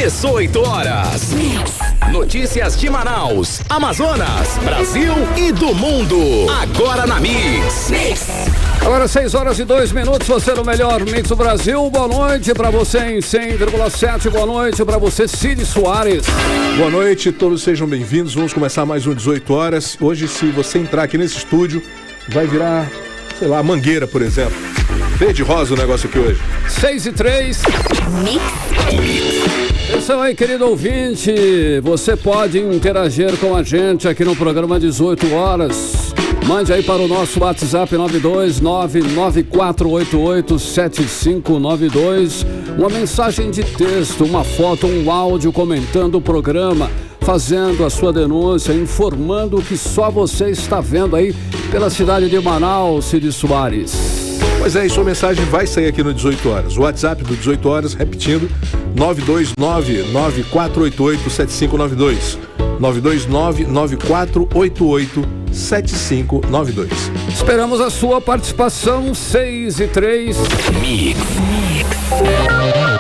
18 horas. Notícias de Manaus, Amazonas, Brasil e do mundo. Agora na Mix. Agora 6h02, você no melhor Mix do Brasil. Boa noite pra você em 100,7. Boa noite pra você, Cid Soares. Boa noite, todos sejam bem-vindos. Vamos começar mais um 18 horas. Hoje, se você entrar aqui nesse estúdio, vai virar, sei lá, mangueira, por exemplo. Verde rosa o negócio aqui hoje. 6h03. Atenção aí, querido ouvinte. Você pode interagir com a gente aqui no programa 18 horas. Mande aí para o nosso WhatsApp 92994887592 uma mensagem de texto, uma foto, um áudio comentando o programa, fazendo a sua denúncia, informando o que só você está vendo aí pela cidade de Manaus, Cid Soares. Pois é, e sua mensagem vai sair aqui no 18 horas. O WhatsApp do 18 horas, repetindo, 92994887592. 92994887592. Esperamos a sua participação. 6h03.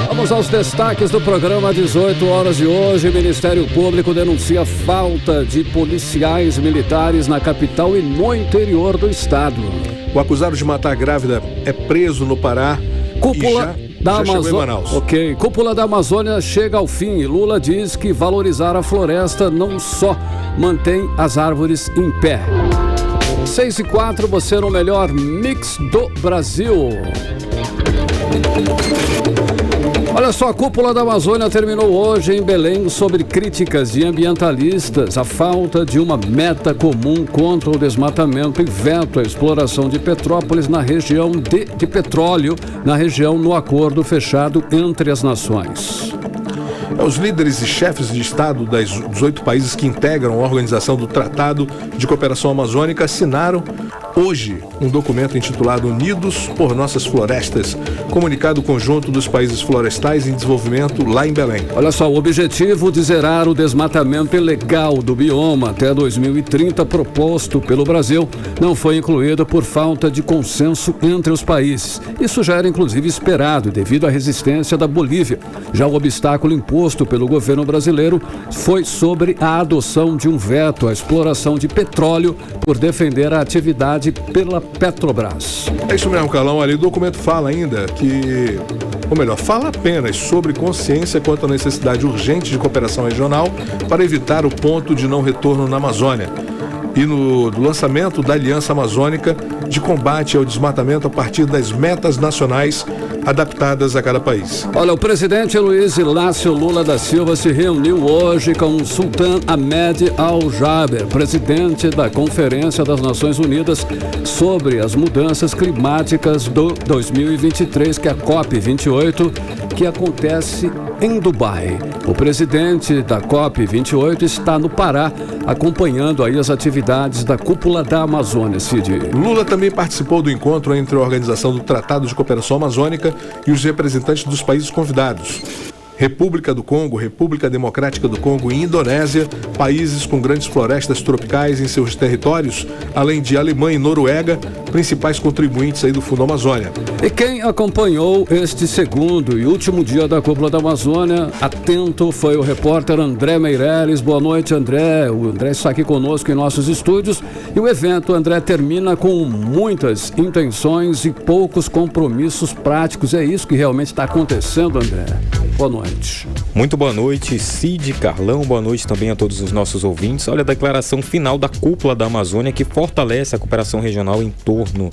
Vamos aos destaques do programa 18 horas de hoje. O Ministério Público denuncia falta de policiais militares na capital e no interior do estado. O acusado de matar a grávida é preso no Pará. Cúpula da Amazônia. Cúpula da Amazônia chega ao fim. Lula diz que valorizar a floresta não só mantém as árvores em pé. 6h04, você no melhor Mix do Brasil. Olha só, a Cúpula da Amazônia terminou hoje em Belém sobre críticas de ambientalistas, a falta de uma meta comum contra o desmatamento e veto à exploração de Petrópolis na região de petróleo, na região no acordo fechado entre as nações. Os líderes e chefes de Estado dos 8 países que integram a organização do Tratado de Cooperação Amazônica assinaram hoje um documento intitulado Unidos por Nossas Florestas, comunicado conjunto dos países florestais em desenvolvimento lá em Belém. Olha só, o objetivo de zerar o desmatamento ilegal do bioma até 2030 proposto pelo Brasil não foi incluído por falta de consenso entre os países. Isso já era inclusive esperado devido à resistência da Bolívia. Já o obstáculo imposto pelo governo brasileiro foi sobre a adoção de um veto à exploração de petróleo por defender a atividade pela Petrobras. É isso mesmo, Carlão. Ali o documento fala ainda que, ou melhor, fala apenas sobre consciência quanto à necessidade urgente de cooperação regional para evitar o ponto de não retorno na Amazônia e no lançamento da Aliança Amazônica de combate ao desmatamento a partir das metas nacionais adaptadas a cada país. Olha, o presidente Luiz Inácio Lula da Silva se reuniu hoje com o Sultan Ahmed Al-Jaber, presidente da Conferência das Nações Unidas sobre as Mudanças Climáticas do 2023, que é a COP28, que acontece em Dubai. O presidente da COP28 está no Pará, acompanhando aí as atividades da Cúpula da Amazônia, Cid. Lula também participou do encontro entre a Organização do Tratado de Cooperação Amazônica e os representantes dos países convidados. República do Congo, República Democrática do Congo e Indonésia, países com grandes florestas tropicais em seus territórios, além de Alemanha e Noruega, principais contribuintes aí do Fundo Amazônia. E quem acompanhou este segundo e último dia da Cúpula da Amazônia, atento, foi o repórter André Meireles. Boa noite, André. O André está aqui conosco em nossos estúdios. E o evento, André, termina com muitas intenções e poucos compromissos práticos. É isso que realmente está acontecendo, André. Boa noite. Muito boa noite, Cid, Carlão, boa noite também a todos os nossos ouvintes. Olha, a declaração final da Cúpula da Amazônia que fortalece a cooperação regional em torno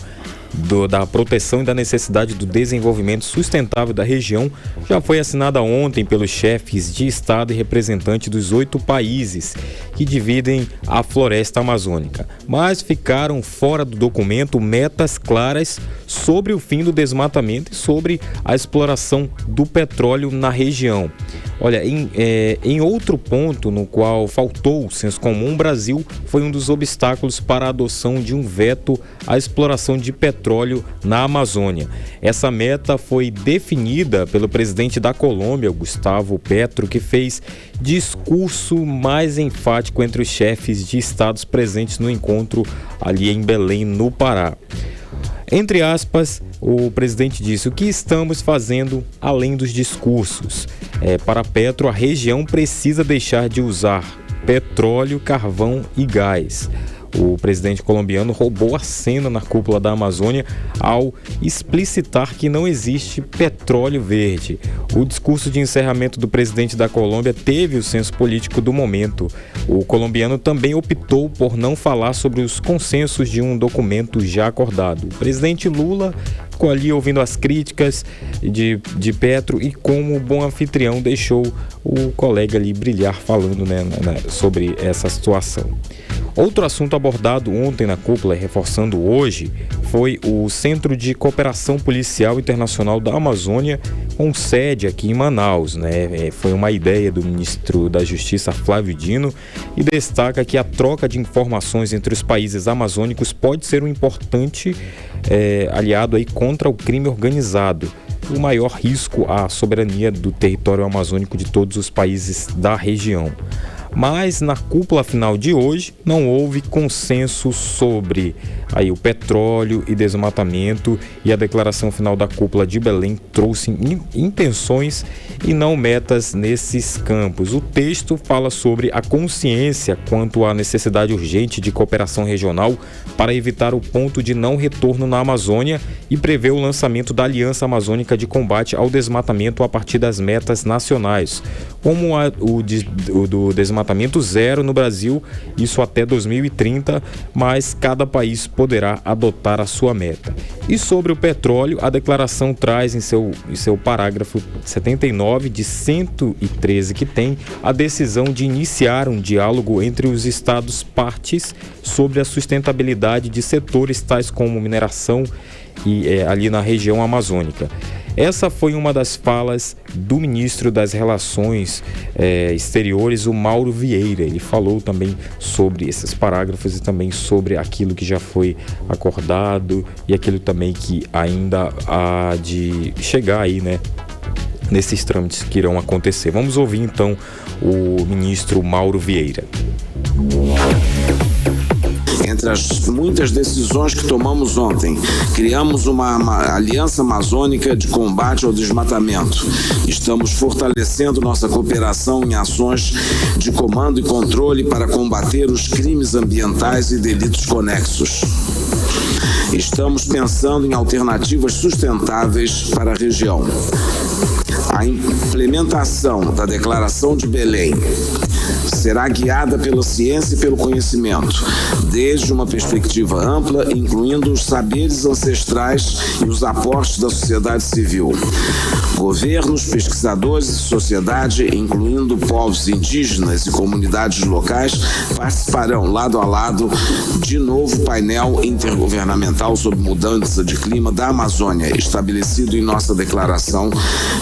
da proteção e da necessidade do desenvolvimento sustentável da região já foi assinada ontem pelos chefes de Estado e representantes dos 8 países que dividem a floresta amazônica. Mas ficaram fora do documento metas claras sobre o fim do desmatamento e sobre a exploração do petróleo na região. Olha, em outro ponto no qual faltou o senso comum, o Brasil foi um dos obstáculos para a adoção de um veto à exploração de petróleo na Amazônia. Essa meta foi definida pelo presidente da Colômbia, Gustavo Petro, que fez discurso mais enfático entre os chefes de estados presentes no encontro ali em Belém, no Pará. Entre aspas, o presidente disse: o que estamos fazendo além dos discursos? Para Petro, a região precisa deixar de usar petróleo, carvão e gás. O presidente colombiano roubou a cena na cúpula da Amazônia ao explicitar que não existe petróleo verde. O discurso de encerramento do presidente da Colômbia teve o senso político do momento. O colombiano também optou por não falar sobre os consensos de um documento já acordado. O presidente Lula ficou ali ouvindo as críticas de Petro e, como bom anfitrião, deixou o colega ali brilhar falando, sobre essa situação. Outro assunto abordado ontem na cúpula, reforçando hoje, foi o Centro de Cooperação Policial Internacional da Amazônia, com sede aqui em Manaus, Foi uma ideia do ministro da Justiça, Flávio Dino, e destaca que a troca de informações entre os países amazônicos pode ser um importante aliado aí contra o crime organizado, o maior risco à soberania do território amazônico de todos os países da região. Mas na cúpula final de hoje não houve consenso sobre aí o petróleo e desmatamento, e a declaração final da cúpula de Belém trouxe intenções e não metas nesses campos. O texto fala sobre a consciência quanto à necessidade urgente de cooperação regional para evitar o ponto de não retorno na Amazônia e prevê o lançamento da Aliança Amazônica de Combate ao Desmatamento a partir das metas nacionais, como o do desmatamento zero no Brasil, isso até 2030, mas cada país poderá adotar a sua meta. E sobre o petróleo, a declaração traz em seu parágrafo 79 de 113 que tem a decisão de iniciar um diálogo entre os estados partes sobre a sustentabilidade de setores tais como mineração e ali na região amazônica. Essa foi uma das falas do ministro das Relações Exteriores, o Mauro Vieira. Ele falou também sobre esses parágrafos e também sobre aquilo que já foi acordado e aquilo também que ainda há de chegar aí, nesses trâmites que irão acontecer. Vamos ouvir então o ministro Mauro Vieira. Entre as muitas decisões que tomamos ontem, criamos uma Aliança Amazônica de Combate ao Desmatamento. Estamos fortalecendo nossa cooperação em ações de comando e controle para combater os crimes ambientais e delitos conexos. Estamos pensando em alternativas sustentáveis para a região. A implementação da Declaração de Belém será guiada pela ciência e pelo conhecimento, desde uma perspectiva ampla, incluindo os saberes ancestrais e os aportes da sociedade civil. Governos, pesquisadores e sociedade, incluindo povos indígenas e comunidades locais, participarão lado a lado de novo painel intergovernamental sobre mudança de clima da Amazônia, estabelecido em nossa Declaração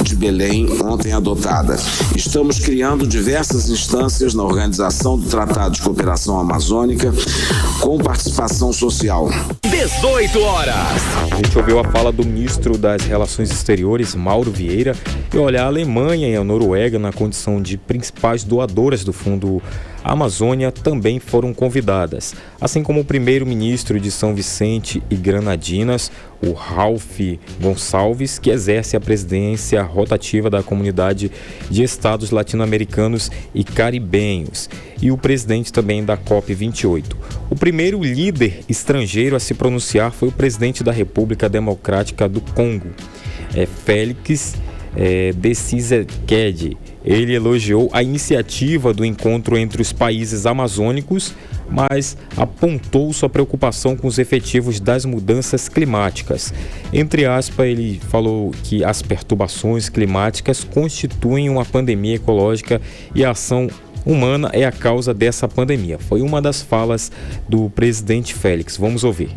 de Belém, ontem adotada. Estamos criando diversas instâncias na organização do Tratado de Cooperação Amazônica, com participação social. 18 horas. A gente ouviu a fala do ministro das Relações Exteriores, Mauro Vieira, e olha, a Alemanha e a Noruega, na condição de principais doadoras do Fundo Amazônia, também foram convidadas, assim como o primeiro-ministro de São Vicente e Granadinas, o Ralph Gonçalves, que exerce a presidência rotativa da Comunidade de Estados Latino-Americanos e Caribenhos, e o presidente também da COP28. O primeiro líder estrangeiro a se pronunciar foi o presidente da República Democrática do Congo, Félix Tshisekedi. Ele elogiou a iniciativa do encontro entre os países amazônicos, mas apontou sua preocupação com os efetivos das mudanças climáticas. Entre aspas, ele falou que as perturbações climáticas constituem uma pandemia ecológica e a ação humana é a causa dessa pandemia. Foi uma das falas do presidente Félix. Vamos ouvir.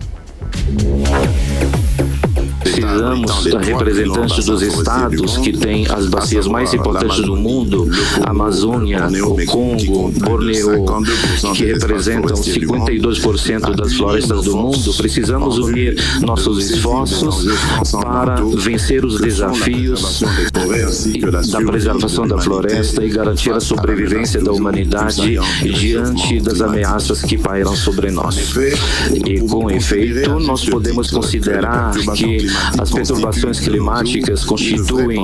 Precisamos da representante dos estados que têm as bacias mais importantes do mundo, a Amazônia, o Congo, Borneo, que representam 52% das florestas do mundo. Precisamos unir nossos esforços para vencer os desafios da preservação da floresta e garantir a sobrevivência da humanidade diante das ameaças que pairam sobre nós. E, com efeito, nós podemos considerar que As perturbações climáticas constituem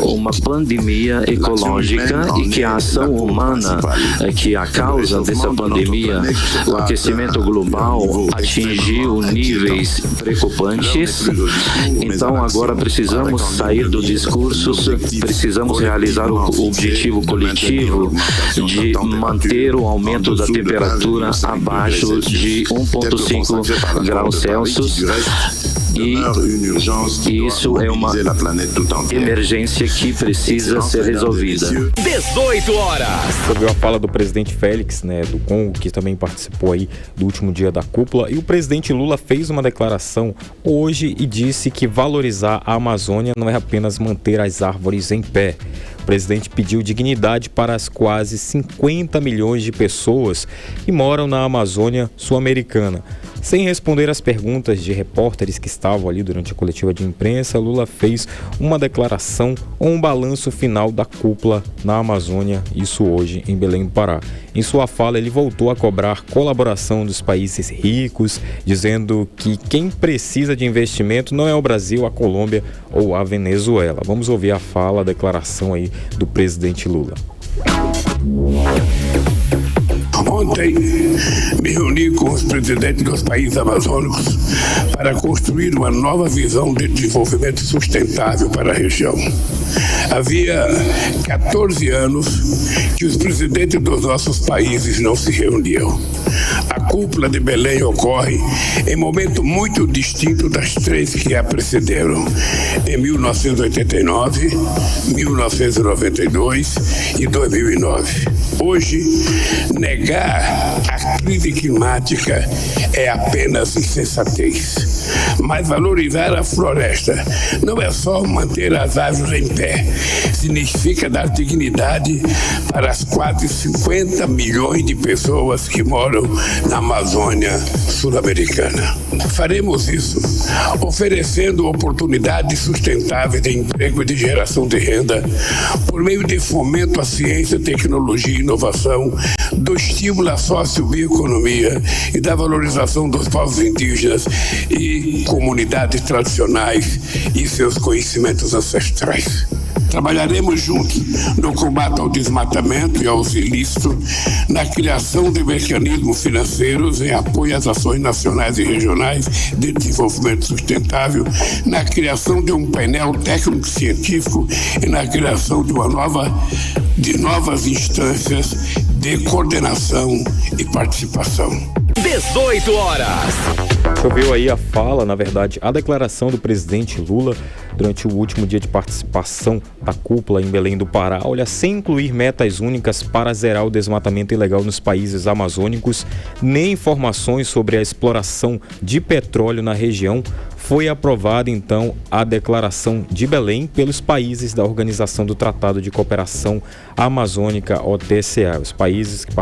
uma pandemia ecológica e que a ação humana é que a causa dessa pandemia, o aquecimento global atingiu níveis preocupantes. Então agora precisamos sair do discurso, precisamos realizar o objetivo coletivo de manter o aumento da temperatura abaixo de 1,5 graus Celsius. E isso é uma emergência que precisa ser resolvida. 18 horas. Você viu a fala do presidente Félix, do Congo, que também participou aí do último dia da cúpula. E o presidente Lula fez uma declaração hoje e disse que valorizar a Amazônia não é apenas manter as árvores em pé. O presidente pediu dignidade para as quase 50 milhões de pessoas que moram na Amazônia sul-americana. Sem responder às perguntas de repórteres que estavam ali durante a coletiva de imprensa, Lula fez uma declaração ou um balanço final da cúpula na Amazônia, isso hoje em Belém do Pará. Em sua fala, ele voltou a cobrar colaboração dos países ricos, dizendo que quem precisa de investimento não é o Brasil, a Colômbia ou a Venezuela. Vamos ouvir a fala, a declaração aí do presidente Lula. Ontem me reuni com os presidentes dos países amazônicos para construir uma nova visão de desenvolvimento sustentável para a região. Havia 14 anos que os presidentes dos nossos países não se reuniam. A cúpula de Belém ocorre em momento muito distinto das três que a precederam, em 1989, 1992 e 2009. Hoje, negar a crise climática é apenas insensatez. Mas valorizar a floresta não é só manter as árvores em pé, significa dar dignidade para as quase 50 milhões de pessoas que moram na Amazônia sul-americana. Faremos isso oferecendo oportunidades sustentáveis de emprego e de geração de renda por meio de fomento à ciência, tecnologia e inovação, do estímulo à sociobioeconomia e da valorização dos povos indígenas e comunidades tradicionais e seus conhecimentos ancestrais. Trabalharemos juntos no combate ao desmatamento e aos ilícitos, na criação de mecanismos financeiros em apoio às ações nacionais e regionais de desenvolvimento sustentável, na criação de um painel técnico-científico e na criação de novas instâncias de coordenação e participação. 18 horas. Você ouviu aí a fala, na verdade, a declaração do presidente Lula durante o último dia de participação da cúpula em Belém do Pará. Olha, sem incluir metas únicas para zerar o desmatamento ilegal nos países amazônicos, nem informações sobre a exploração de petróleo na região, foi aprovada então a declaração de Belém pelos países da Organização do Tratado de Cooperação Amazônica, OTCA. Os países que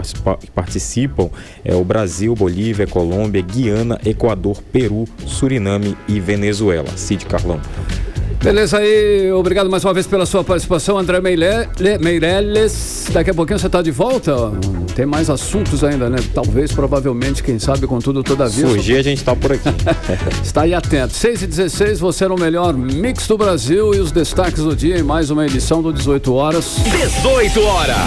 participam é o Brasil, Bolívia, Colômbia, Guiana, Equador, Peru, Suriname e Venezuela. Cid Carlão. Beleza aí, obrigado mais uma vez pela sua participação, André Meirelles. Daqui a pouquinho você está de volta, tem mais assuntos ainda, né? Talvez, provavelmente, quem sabe, contudo, todavia. Surgir, a gente está por aqui. Está aí atento. 6h16, você no melhor mix do Brasil e os destaques do dia em mais uma edição do 18 horas. 18 horas.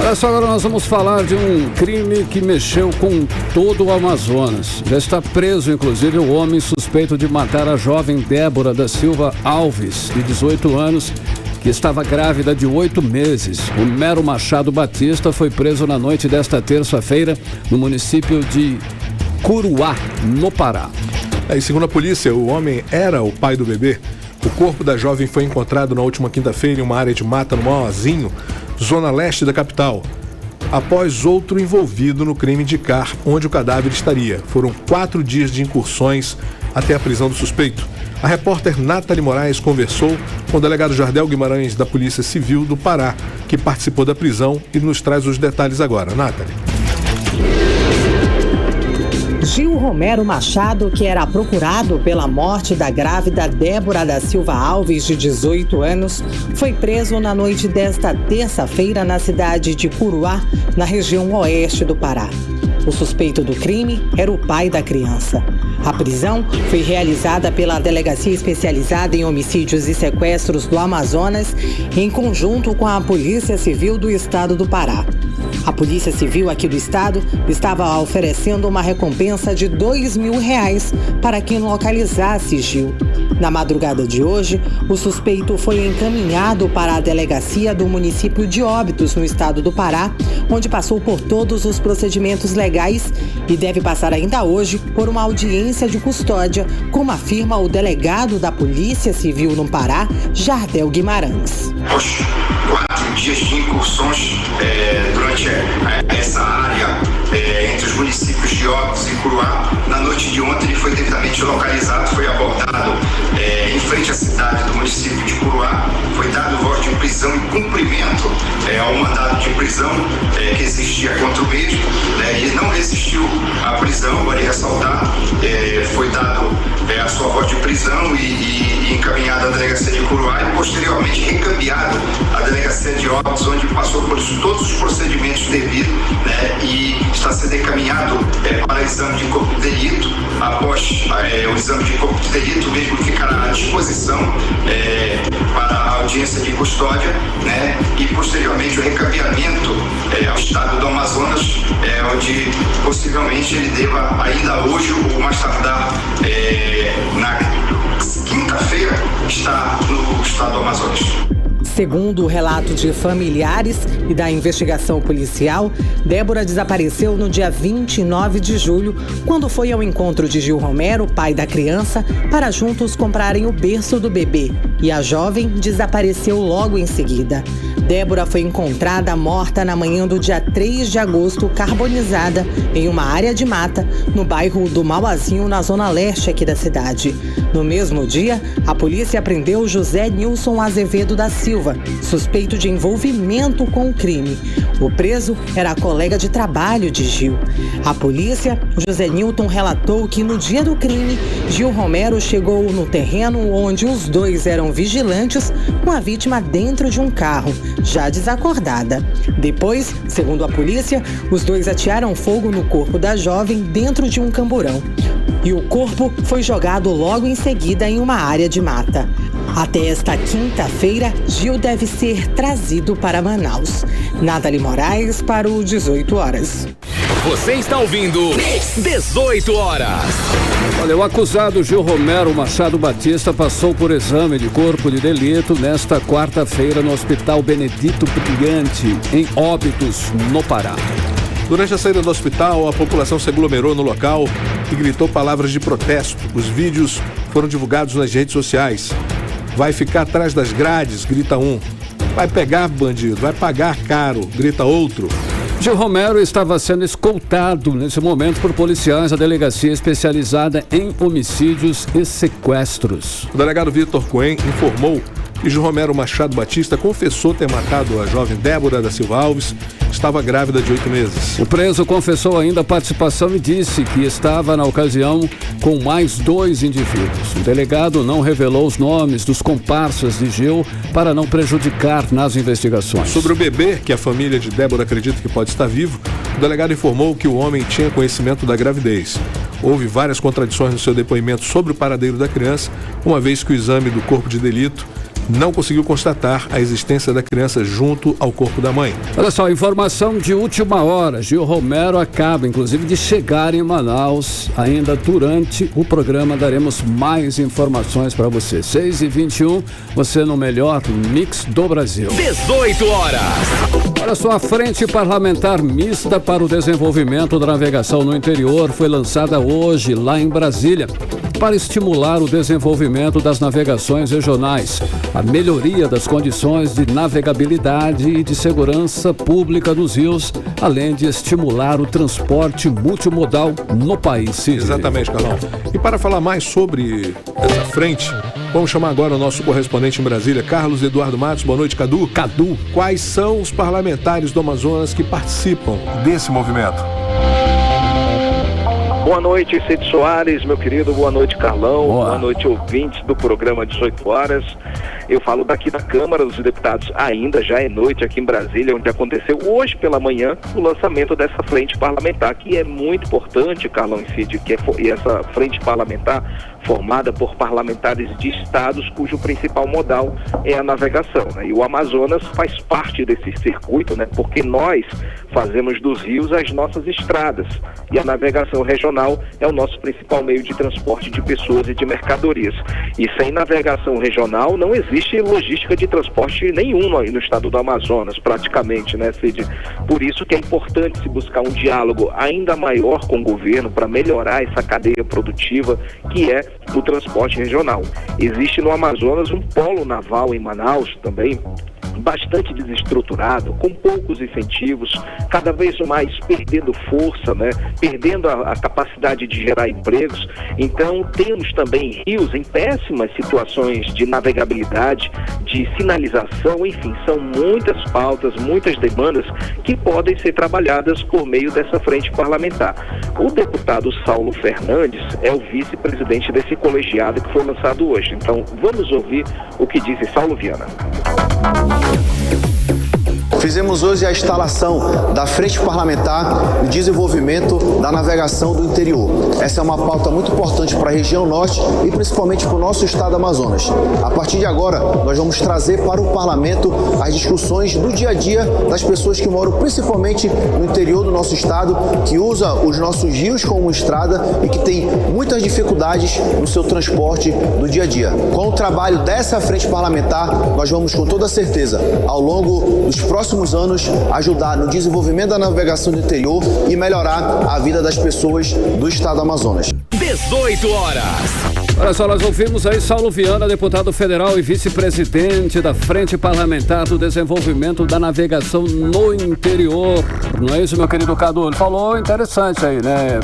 Olha só, agora nós vamos falar de um crime que mexeu com todo o Amazonas. Já está preso, inclusive, o homem suspeito de matar a jovem Débora da Silva Alves, de 18 anos, que estava grávida de 8 meses. O Mero Machado Batista foi preso na noite desta terça-feira no município de Curuá, no Pará. E segundo a polícia, o homem era o pai do bebê. O corpo da jovem foi encontrado na última quinta-feira em uma área de mata no Mauazinho, zona leste da capital, após outro envolvido no crime indicar onde o cadáver estaria. Foram 4 dias de incursões até a prisão do suspeito. A repórter Nathalie Moraes conversou com o delegado Jardel Guimarães da Polícia Civil do Pará, que participou da prisão e nos traz os detalhes agora. Nathalie. Gil Romero Machado, que era procurado pela morte da grávida Débora da Silva Alves, de 18 anos, foi preso na noite desta terça-feira na cidade de Curuá, na região oeste do Pará. O suspeito do crime era o pai da criança. A prisão foi realizada pela Delegacia Especializada em Homicídios e Sequestros do Amazonas, em conjunto com a Polícia Civil do Estado do Pará. A Polícia Civil aqui do estado estava oferecendo uma recompensa de R$2.000 para quem localizasse Gil. Na madrugada de hoje, o suspeito foi encaminhado para a delegacia do município de Óbidos, no estado do Pará, onde passou por todos os procedimentos legais e deve passar ainda hoje por uma audiência de custódia, como afirma o delegado da Polícia Civil no Pará, Jardel Guimarães. Após 4 dias de incursões durante essa área entre os municípios de Óbidos e Curuá, na noite de ontem ele foi devidamente localizado, foi abordado em frente à cidade do município de Curuá, foi dado voz de prisão e cumprimento ao mandado de prisão que existia contra o mesmo. Ele não resistiu à prisão, vale ressaltar, foi dado a sua voz de prisão e encaminhado à delegacia de Curuá e posteriormente recambiado à delegacia de Óbidos, onde passou por todos os procedimentos devidos, e está sendo encaminhado para exame de corpo de delito. Após o exame de corpo de delito, o mesmo ficará à disposição para a audiência de custódia, e posteriormente o recambiamento ao estado do Amazonas, onde possivelmente ele deva ainda hoje ou mais tardar na quinta-feira estar no estado do Amazonas. Segundo o relato de familiares e da investigação policial, Débora desapareceu no dia 29 de julho, quando foi ao encontro de Gil Romero, pai da criança, para juntos comprarem o berço do bebê. E a jovem desapareceu logo em seguida. Débora foi encontrada morta na manhã do dia 3 de agosto, carbonizada, em uma área de mata, no bairro do Mauazinho, na zona leste aqui da cidade. No mesmo dia, a polícia prendeu José Nilson Azevedo da Silva, suspeito de envolvimento com o crime. O preso era colega de trabalho de Gil. A polícia, José Nilton, relatou que no dia do crime, Gil Romero chegou no terreno onde os dois eram vigilantes, com a vítima dentro de um carro, já desacordada. Depois, segundo a polícia, os dois atearam fogo no corpo da jovem dentro de um camburão. E o corpo foi jogado logo em seguida em uma área de mata. Até esta quinta-feira, Gil deve ser trazido para Manaus. Nathalie Moraes para o 18 horas. Você está ouvindo 18 horas. Olha, o acusado Gil Romero Machado Batista passou por exame de corpo de delito nesta quarta-feira no Hospital Benedito Brilhante, em Óbidos, no Pará. Durante a saída do hospital, a população se aglomerou no local e gritou palavras de protesto. Os vídeos foram divulgados nas redes sociais. Vai ficar atrás das grades, grita um. Vai pegar bandido, vai pagar caro, grita outro. Gil Romero estava sendo escoltado nesse momento por policiais da Delegacia Especializada em Homicídios e Sequestros. O delegado Vitor Cohen informou que Gil Romero Machado Batista confessou ter matado a jovem Débora da Silva Alves, estava grávida de 8 meses. O preso confessou ainda a participação e disse que estava na ocasião com mais 2 indivíduos. O delegado não revelou os nomes dos comparsas de Gil para não prejudicar nas investigações. Sobre o bebê, que a família de Débora acredita que pode estar vivo, o delegado informou que o homem tinha conhecimento da gravidez. Houve várias contradições no seu depoimento sobre o paradeiro da criança, uma vez que o exame do corpo de delito não conseguiu constatar a existência da criança junto ao corpo da mãe. Olha só, informação de última hora. Gil Romero acaba, inclusive, de chegar em Manaus. Ainda durante o programa daremos mais informações para você. 6h21, você no melhor mix do Brasil. 18 horas. Olha só, a Frente Parlamentar Mista para o Desenvolvimento da Navegação no Interior foi lançada hoje lá em Brasília para estimular o desenvolvimento das navegações regionais, a melhoria das condições de navegabilidade e de segurança pública dos rios, além de estimular o transporte multimodal no país. Exatamente, Carlão. E para falar mais sobre essa frente, vamos chamar agora o nosso correspondente em Brasília, Carlos Eduardo Matos. Boa noite, Cadu. Cadu, quais são os parlamentares do Amazonas que participam desse movimento? Boa noite, Cid Soares, meu querido. Boa noite, Carlão. Boa noite, ouvintes do programa 18 horas. Eu falo daqui da Câmara dos Deputados, ainda já é noite aqui em Brasília, onde aconteceu hoje pela manhã o lançamento dessa frente parlamentar, que é muito importante, Carlão e Cid, e essa frente parlamentar formada por parlamentares de estados cujo principal modal é a navegação, né? E o Amazonas faz parte desse circuito, né? Porque nós fazemos dos rios as nossas estradas e a navegação regional é o nosso principal meio de transporte de pessoas e de mercadorias. E sem navegação regional não existe logística de transporte nenhuma aí no estado do Amazonas, praticamente, né, Cid? Por isso que é importante se buscar um diálogo ainda maior com o governo para melhorar essa cadeia produtiva que é o transporte regional. Existe no Amazonas um polo naval em Manaus também, bastante desestruturado, com poucos incentivos, cada vez mais perdendo força, né? Perdendo a capacidade de gerar empregos. Então temos também rios em péssimas situações de navegabilidade, de sinalização, enfim, são muitas pautas, muitas demandas que podem ser trabalhadas por meio dessa frente parlamentar. O deputado Saulo Fernandes é o vice-presidente desse colegiado que foi lançado hoje. Então vamos ouvir o que disse Saulo Viana. Fizemos hoje a instalação da Frente Parlamentar de Desenvolvimento da Navegação do Interior. Essa é uma pauta muito importante para a região norte e principalmente para o nosso estado do Amazonas. A partir de agora, nós vamos trazer para o Parlamento as discussões do dia a dia das pessoas que moram principalmente no interior do nosso estado, que usa os nossos rios como estrada e que tem muitas dificuldades no seu transporte do dia a dia. Com o trabalho dessa Frente Parlamentar, nós vamos com toda certeza, ao longo dos próximos anos, ajudar no desenvolvimento da navegação do interior e melhorar a vida das pessoas do estado do Amazonas. 18 horas. Olha só, nós ouvimos aí Saulo Viana, deputado federal e vice-presidente da Frente Parlamentar do Desenvolvimento da Navegação no Interior. Não é isso, meu querido Cadu? Ele falou interessante aí, né?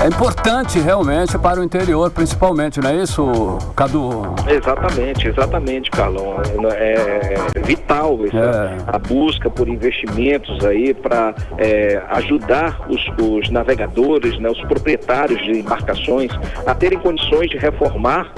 É importante realmente para o interior, principalmente, não é isso, Cadu? Exatamente, Carlão. É vital a busca por investimentos aí para ajudar os navegadores, né, os proprietários de embarcações a terem condições de reformar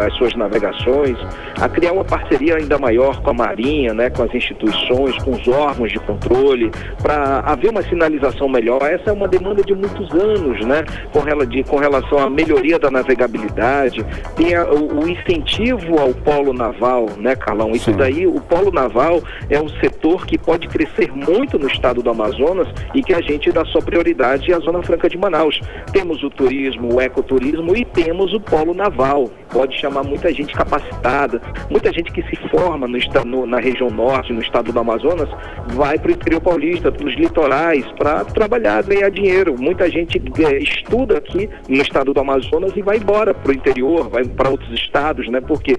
as suas navegações, a criar uma parceria ainda maior com a Marinha, né, com as instituições, com os órgãos de controle, para haver uma sinalização melhor. Essa é uma demanda de muitos anos, né, com relação à melhoria da navegabilidade. Tem o incentivo ao polo naval, né, Carlão? Isso daí, o polo naval é um setor que pode crescer muito no estado do Amazonas e que a gente dá sua prioridade à Zona Franca de Manaus. Temos o turismo, o ecoturismo e temos o polo naval. Pode chamar muita gente capacitada, muita gente que se forma na região norte, no estado do Amazonas, vai para o interior paulista, para os litorais, para trabalhar, ganhar dinheiro. Muita gente estuda aqui no estado do Amazonas e vai embora para o interior, vai para outros estados, né? Porque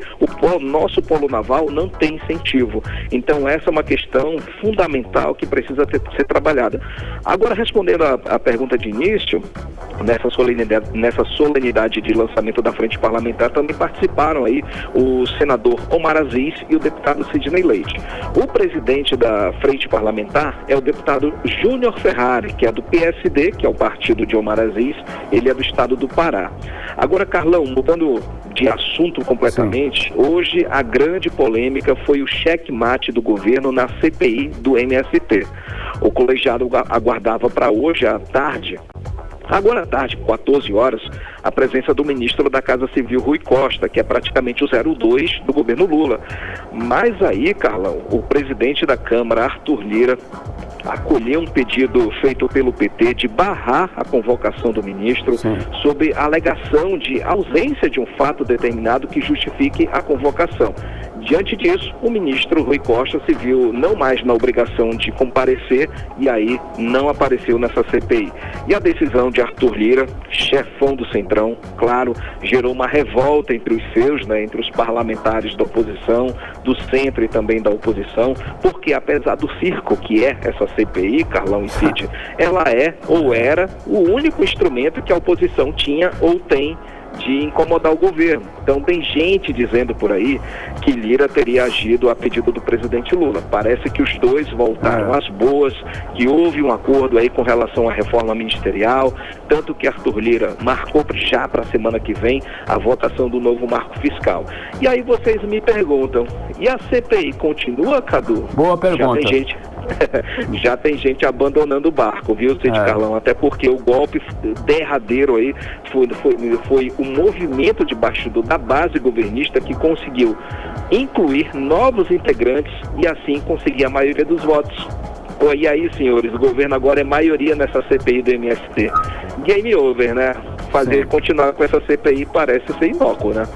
nosso polo naval não tem incentivo. Então essa é uma questão fundamental que precisa ser trabalhada. Agora, respondendo a pergunta de início, nessa solenidade de lançamento da Frente Parlamentar também participaram aí o senador Omar Aziz e o deputado Sidney Leite. O presidente da Frente Parlamentar é o deputado Júnior Ferrari, que é do PSD, que é o partido de Omar Aziz, ele é do estado do Pará. Agora, Carlão, mudando de assunto completamente, hoje a grande polêmica foi o checkmate do governo na CPI do MST. O colegiado aguardava para hoje à tarde, agora à tarde, 14 horas, a presença do ministro da Casa Civil, Rui Costa, que é praticamente o 02 do governo Lula. Mas aí, Carlão, o presidente da Câmara, Arthur Lira, acolheu um pedido feito pelo PT de barrar a convocação do ministro sob a alegação de ausência de um fato determinado que justifique a convocação. Diante disso, o ministro Rui Costa se viu não mais na obrigação de comparecer e aí não apareceu nessa CPI. E a decisão de Arthur Lira, chefão do Centrão, claro, gerou uma revolta entre os seus, né, entre os parlamentares da oposição, do centro e também da oposição, porque apesar do circo que é essa CPI, Carlão e Cid, ela é ou era o único instrumento que a oposição tinha ou tem de incomodar o governo. Então tem gente dizendo por aí que Lira teria agido a pedido do presidente Lula. Parece que os dois voltaram às boas, que houve um acordo aí com relação à reforma ministerial, tanto que Arthur Lira marcou já para a semana que vem a votação do novo marco fiscal. E aí vocês me perguntam, e a CPI continua, Cadu? Boa pergunta. Já tem gente abandonando o barco, viu, Cid Carlão? Até porque o golpe derradeiro aí foi um movimento de bastidor da base governista que conseguiu incluir novos integrantes e assim conseguir a maioria dos votos. E aí, senhores, o governo agora é maioria nessa CPI do MST. Game over, né? Continuar com essa CPI parece ser inócuo, né?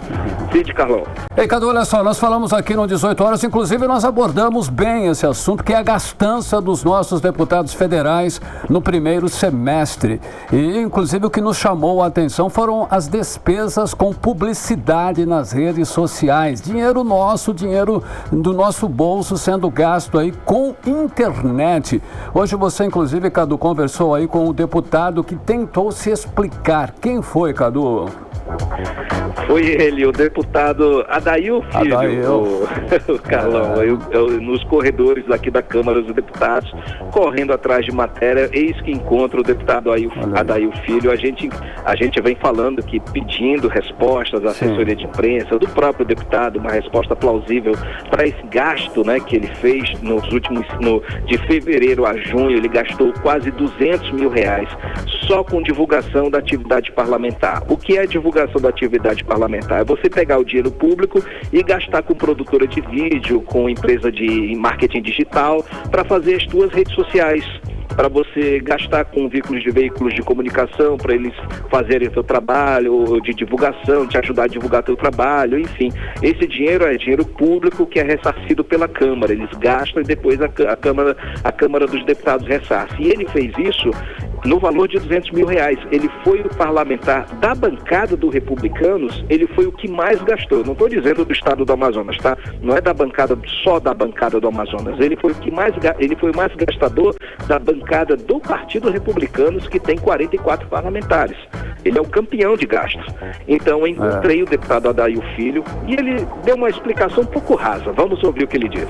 Cid Carlão. Ei, Cadu, olha só, nós falamos aqui no 18 horas, inclusive nós abordamos bem esse assunto, que é a gastança dos nossos deputados federais no primeiro semestre. E, inclusive, o que nos chamou a atenção foram as despesas com publicidade nas redes sociais. Dinheiro nosso, dinheiro do nosso bolso sendo gasto aí com internet. Hoje você, inclusive, Cadu, conversou aí com o deputado que tentou se explicar. Quem foi, Cadu? Foi ele, o deputado Adail Filho, o Carlão, nos corredores aqui da Câmara dos Deputados, correndo atrás de matéria, eis que encontra o deputado Adail Filho. A gente vem falando que pedindo respostas à assessoria de imprensa, do próprio deputado, uma resposta plausível para esse gasto, né, que ele fez de fevereiro a junho. Ele gastou quase R$200 mil só com divulgação da atividade parlamentar. O que é divulgação da atividade parlamentar? É você pegar o dinheiro público e gastar com produtora de vídeo, com empresa de marketing digital, para fazer as suas redes sociais, para você gastar com veículos de comunicação, para eles fazerem seu trabalho de divulgação, te ajudar a divulgar seu trabalho, enfim. Esse dinheiro é dinheiro público que é ressarcido pela Câmara. Eles gastam e depois a Câmara dos Deputados ressarce. E ele fez isso no valor de R$200 mil. Ele foi o parlamentar da bancada do Republicanos, ele foi o que mais gastou. Não estou dizendo do estado do Amazonas, tá? Não é só da bancada do Amazonas. Ele foi o mais gastador da bancada do Partido Republicanos, que tem 44 parlamentares. Ele é o campeão de gastos. Então eu encontrei o deputado Adail Filho e ele deu uma explicação um pouco rasa. Vamos ouvir o que ele disse.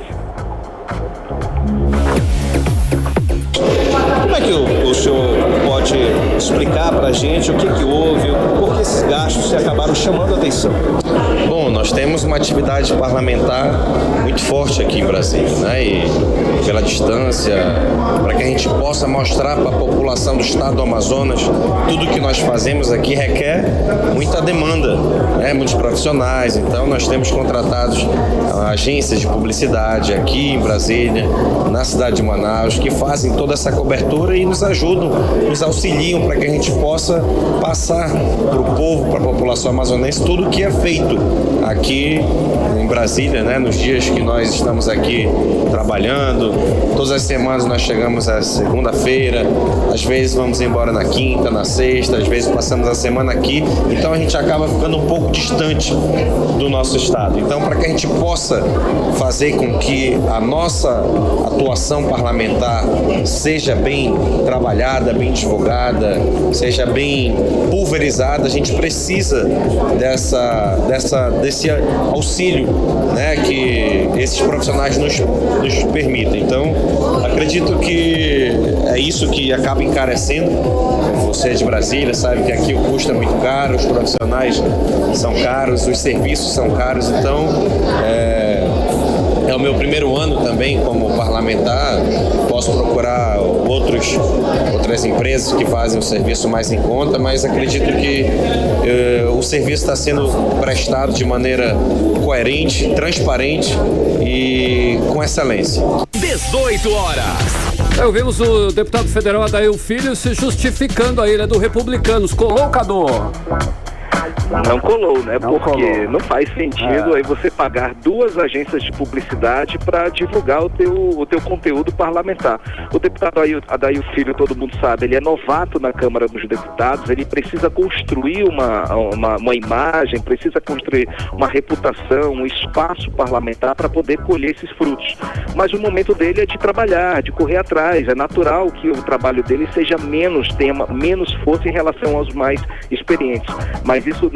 Como é que o senhor pode explicar para a gente o que houve, por que esses gastos acabaram chamando a atenção? Bom, nós temos uma atividade parlamentar muito forte aqui em Brasília, né? E pela distância, para que a gente possa mostrar para a população do estado do Amazonas tudo que nós fazemos aqui requer muita demanda, né? Muitos profissionais. Então nós temos contratados agências de publicidade aqui em Brasília, na cidade de Manaus, que fazem toda essa cobertura e nos ajudam, nos auxiliam para que a gente possa passar para o povo, para a população amazonense, tudo o que é feito aqui em Brasília, né? Nos dias que nós estamos aqui trabalhando. Todas as semanas nós chegamos à segunda-feira, às vezes vamos embora na quinta, na sexta, às vezes passamos a semana aqui, então a gente acaba ficando um pouco distante do nosso estado. Então, para que a gente possa fazer com que a nossa atuação parlamentar seja bem trabalhada, bem divulgada, seja bem pulverizada, a gente precisa desse auxílio, né, que esses profissionais nos permitem. Então, acredito que é isso que acaba encarecendo. Você é de Brasília, sabe que aqui o custo é muito caro, os profissionais são caros, os serviços são caros, então é o meu primeiro ano também como parlamentar. Posso procurar outras empresas que fazem o serviço mais em conta, mas acredito que o serviço está sendo prestado de maneira coerente, transparente e com excelência. 18 horas. Ouvimos o deputado federal Adail Filho se justificando aí, né, do Republicanos. Colou, Cadu? Não colou, né? Porque não faz sentido aí você pagar duas agências de publicidade para divulgar o teu conteúdo parlamentar. O deputado Adail Filho, todo mundo sabe, ele é novato na Câmara dos Deputados, ele precisa construir uma imagem, precisa construir uma reputação, um espaço parlamentar para poder colher esses frutos. mas o momento dele é de trabalhar, de correr atrás. É natural que o trabalho dele seja menos menos força em relação aos mais experientes. Mas isso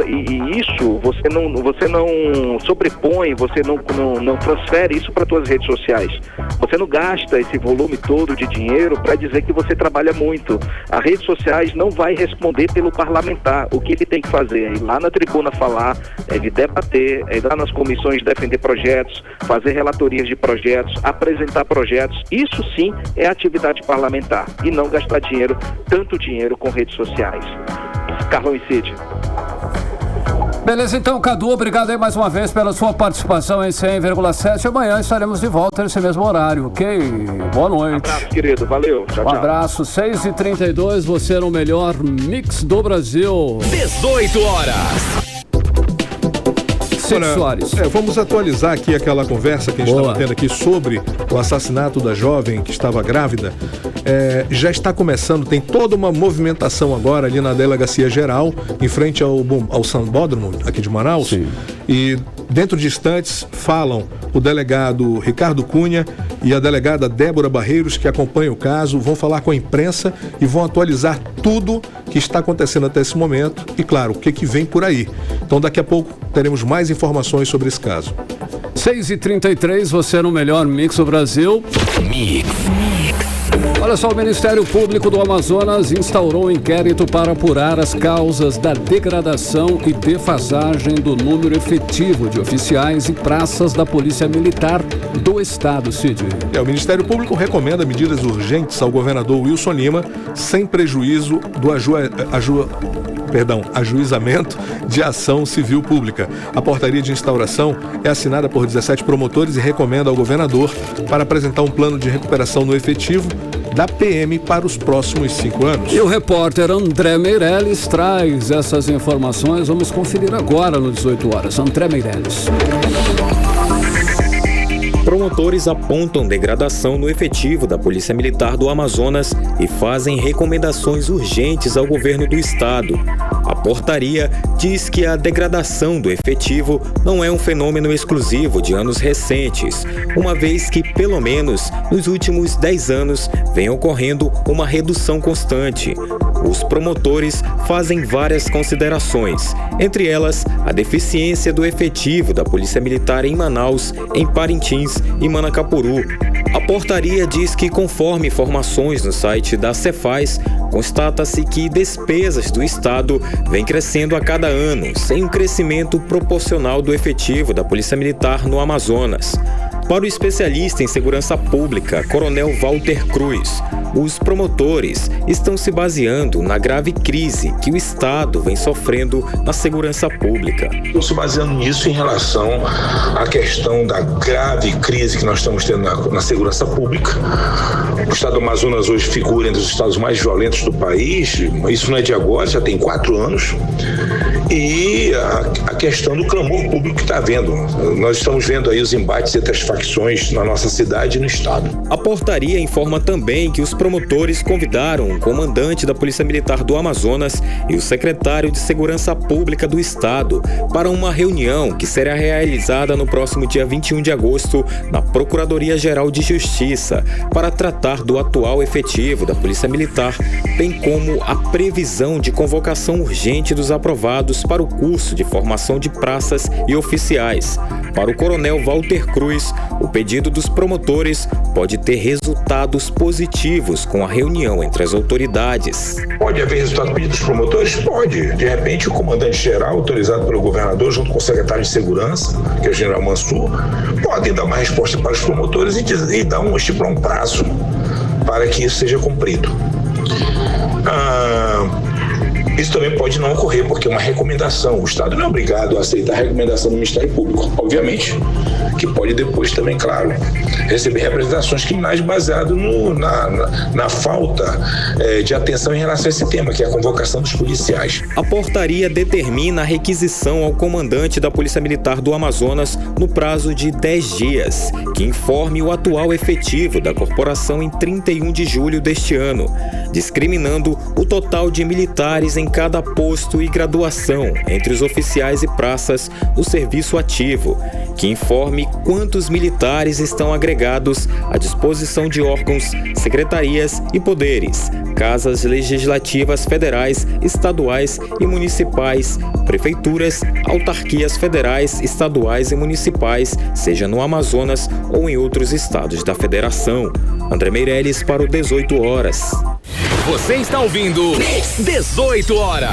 você não sobrepõe, você não transfere isso para suas redes sociais. Você não gasta esse volume todo de dinheiro para dizer que você trabalha muito. As redes sociais não vai responder pelo parlamentar. O que ele tem que fazer é ir lá na tribuna falar, é de debater, é ir lá nas comissões defender projetos, fazer relatorias de projetos, apresentar projetos. Isso sim é atividade parlamentar e não gastar tanto dinheiro com redes sociais. Carlão e Cid. Beleza, então, Cadu, obrigado aí mais uma vez pela sua participação em 100,7. Amanhã estaremos de volta nesse mesmo horário, ok? Boa noite. Um abraço, querido. Valeu. Tchau, tchau. Abraço. 6h32, você no melhor mix do Brasil. 18 horas. Soares. Vamos atualizar aqui aquela conversa que a gente estava tendo aqui sobre o assassinato da jovem que estava grávida. Já está começando, tem toda uma movimentação agora ali na Delegacia Geral, em frente ao Sambódromo aqui de Manaus. Sim. E dentro de instantes falam o delegado Ricardo Cunha e a delegada Débora Barreiros, que acompanham o caso, vão falar com a imprensa e vão atualizar tudo que está acontecendo até esse momento e, claro, o que vem por aí. Então, daqui a pouco teremos mais informações sobre esse caso. 6h33, você no melhor mix do Brasil. Mix. Olha só, o Ministério Público do Amazonas instaurou um inquérito para apurar as causas da degradação e defasagem do número efetivo de oficiais e praças da Polícia Militar do Estado, Cid. O Ministério Público recomenda medidas urgentes ao governador Wilson Lima, sem prejuízo do ajuizamento de ação civil pública. A portaria de instauração é assinada por 17 promotores e recomenda ao governador para apresentar um plano de recuperação no efetivo da PM para os próximos 5 anos. E o repórter André Meirelles traz essas informações. Vamos conferir agora no 18 horas. André Meirelles. Promotores apontam degradação no efetivo da Polícia Militar do Amazonas e fazem recomendações urgentes ao governo do estado. A portaria diz que a degradação do efetivo não é um fenômeno exclusivo de anos recentes, uma vez que, pelo menos nos últimos 10 anos, vem ocorrendo uma redução constante. Os promotores fazem várias considerações, entre elas a deficiência do efetivo da Polícia Militar em Manaus, em Parintins e Manacapuru. A portaria diz que, conforme informações no site da Cefaz, constata-se que despesas do Estado vêm crescendo a cada ano, sem um crescimento proporcional do efetivo da Polícia Militar no Amazonas. Para o especialista em segurança pública, Coronel Walter Cruz, os promotores estão se baseando na grave crise que o Estado vem sofrendo na segurança pública. Estou se baseando nisso em relação à questão da grave crise que nós estamos tendo na segurança pública. O Estado do Amazonas hoje figura entre os estados mais violentos do país. Isso não é de agora, já tem 4 anos. E a questão do clamor público que está havendo. Nós estamos vendo aí os embates entre as facções na nossa cidade e no estado. A portaria informa também que os promotores convidaram o comandante da Polícia Militar do Amazonas e o secretário de Segurança Pública do estado para uma reunião que será realizada no próximo dia 21 de agosto na Procuradoria-Geral de Justiça para tratar do atual efetivo da Polícia Militar, bem como a previsão de convocação urgente dos aprovados para o curso de formação de praças e oficiais. Para o Coronel Walter Cruz, o pedido dos promotores pode ter resultados positivos com a reunião entre as autoridades. Pode haver resultado do pedido dos promotores? Pode. De repente, o comandante-geral, autorizado pelo governador, junto com o secretário de Segurança, que é o general Mansur, podem dar uma resposta para os promotores e dar estipular um prazo para que isso seja cumprido. Isso também pode não ocorrer, porque é uma recomendação. O Estado não é obrigado a aceitar a recomendação do Ministério Público. Obviamente que pode depois também, claro, receber representações criminais baseado na falta de atenção em relação a esse tema, que é a convocação dos policiais. A portaria determina a requisição ao comandante da Polícia Militar do Amazonas no prazo de 10 dias, que informe o atual efetivo da corporação em 31 de julho deste ano, discriminando o total de militares em cada posto e graduação entre os oficiais e praças do serviço ativo, que informe quantos militares estão agregados à disposição de órgãos, secretarias e poderes, casas legislativas federais, estaduais e municipais, prefeituras, autarquias federais, estaduais e municipais, seja no Amazonas ou em outros estados da federação. André Meirelles para o 18 horas. Você está ouvindo 18 horas.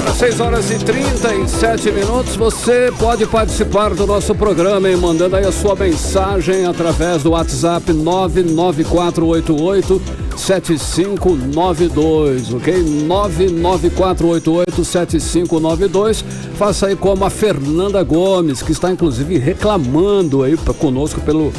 Às 6 horas e 37 minutos, você pode participar do nosso programa, hein? Mandando aí a sua mensagem através do WhatsApp 99488-7592, ok? 99488-7592. Faça aí como a Fernanda Gomes, que está inclusive reclamando aí conosco pelo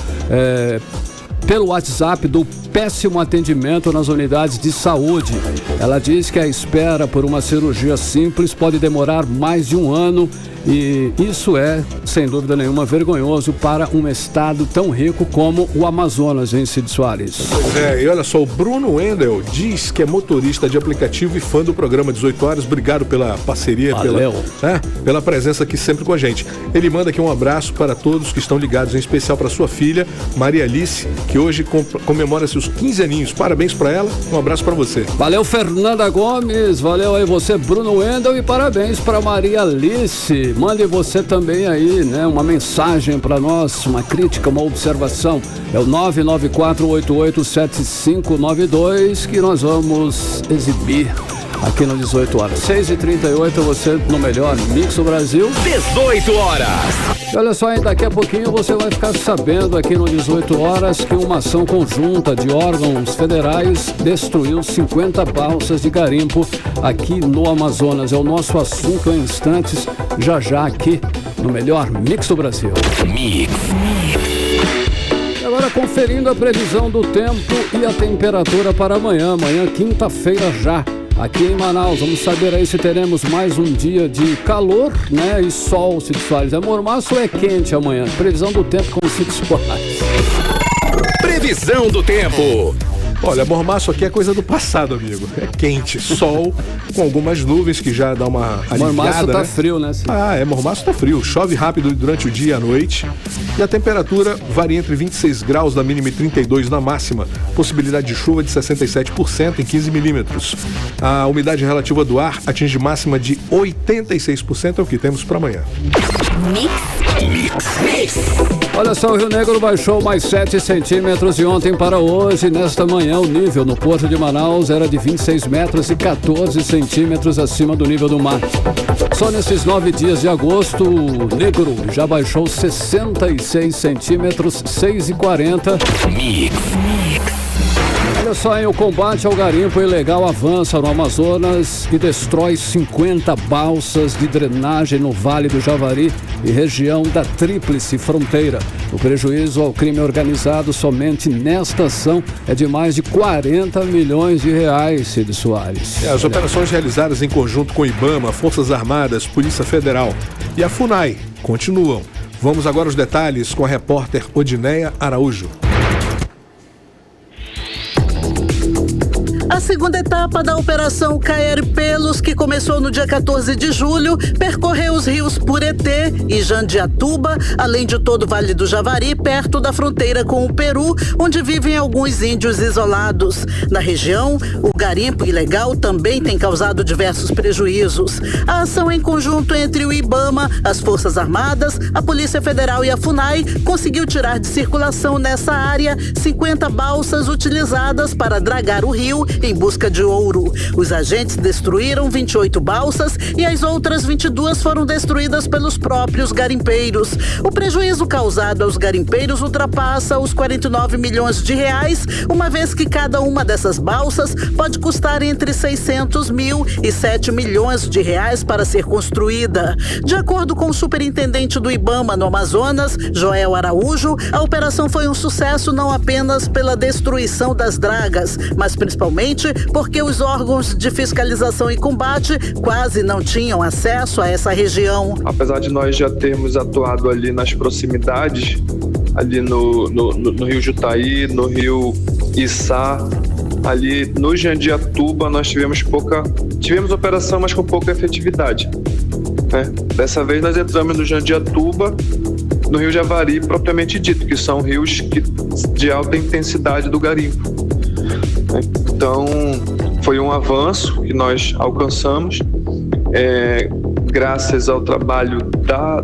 WhatsApp do péssimo atendimento nas unidades de saúde. Ela diz que a espera por uma cirurgia simples pode demorar mais de um ano e isso é, sem dúvida nenhuma, vergonhoso para um estado tão rico como o Amazonas, hein, Cid Soares? Pois é, e olha só, o Bruno Wendel diz que é motorista de aplicativo e fã do programa 18 horas. Obrigado pela parceria, pela presença aqui sempre com a gente. Ele manda aqui um abraço para todos que estão ligados, em especial para sua filha, Maria Alice, que hoje comemora seus 15 aninhos. Parabéns para ela, um abraço para você. Valeu, Fernanda Gomes, valeu aí você, Bruno Wendel, e parabéns para Maria Alice. Mande você também aí, né, uma mensagem para nós, uma crítica, uma observação. É o 994887592 que nós vamos exibir aqui no 18 horas. 6h38, você no melhor Mix do Brasil. 18 horas. E olha só, daqui a pouquinho você vai ficar sabendo aqui no 18 horas que uma ação conjunta de órgãos federais destruiu 50 balsas de garimpo aqui no Amazonas. É o nosso assunto em instantes, já aqui no melhor Mix do Brasil. Mix. Agora conferindo a previsão do tempo e a temperatura para amanhã, quinta-feira já. Aqui em Manaus, vamos saber aí se teremos mais um dia de calor, né? E sol, Cid Soares. É mormaço ou é quente amanhã? Previsão do tempo com o Cid Soares. Previsão do tempo. Olha, mormaço aqui é coisa do passado, amigo. É quente, sol, com algumas nuvens que já dá uma aliviada. Mormaço tá frio, né? Cid? Mormaço tá frio. Chove rápido durante o dia e a noite. E a temperatura varia entre 26 graus na mínima e 32 na máxima. Possibilidade de chuva de 67% em 15 milímetros. A umidade relativa do ar atinge máxima de 86%, é o que temos para amanhã. Mix. Olha só, o Rio Negro baixou mais 7 centímetros de ontem para hoje. Nesta manhã, o nível no Porto de Manaus era de 26 metros e 14 centímetros acima do nível do mar. Só nesses 9 dias de agosto, o Negro já baixou 66 centímetros, 6,40. Mix. Olha só, o combate ao garimpo ilegal avança no Amazonas e destrói 50 balsas de drenagem no Vale do Javari e região da Tríplice Fronteira. O prejuízo ao crime organizado somente nesta ação é de mais de 40 milhões de reais, Cid Soares. As operações realizadas em conjunto com o IBAMA, Forças Armadas, Polícia Federal e a FUNAI continuam. Vamos agora aos detalhes com a repórter Odineia Araújo. A segunda etapa da Operação Caer Pelos, que começou no dia 14 de julho, percorreu os rios Puretê e Jandiatuba, além de todo o Vale do Javari, perto da fronteira com o Peru, onde vivem alguns índios isolados. Na região, o garimpo ilegal também tem causado diversos prejuízos. A ação em conjunto entre o IBAMA, as Forças Armadas, a Polícia Federal e a FUNAI conseguiu tirar de circulação nessa área 50 balsas utilizadas para dragar o rio em busca de ouro. Os agentes destruíram 28 balsas e as outras 22 foram destruídas pelos próprios garimpeiros. O prejuízo causado aos garimpeiros ultrapassa os 49 milhões de reais, uma vez que cada uma dessas balsas pode custar entre 600 mil e 7 milhões de reais para ser construída. De acordo com o superintendente do IBAMA no Amazonas, Joel Araújo, a operação foi um sucesso não apenas pela destruição das dragas, mas principalmente porque os órgãos de fiscalização e combate quase não tinham acesso a essa região. Apesar de nós já termos atuado ali nas proximidades, ali no Rio Jutaí, no Rio Içá, ali no Jandiatuba nós tivemos operação, mas com pouca efetividade, né? Dessa vez nós entramos no Jandiatuba, no Rio Javari propriamente dito, que são rios de alta intensidade do garimpo. Então foi um avanço que nós alcançamos, graças ao trabalho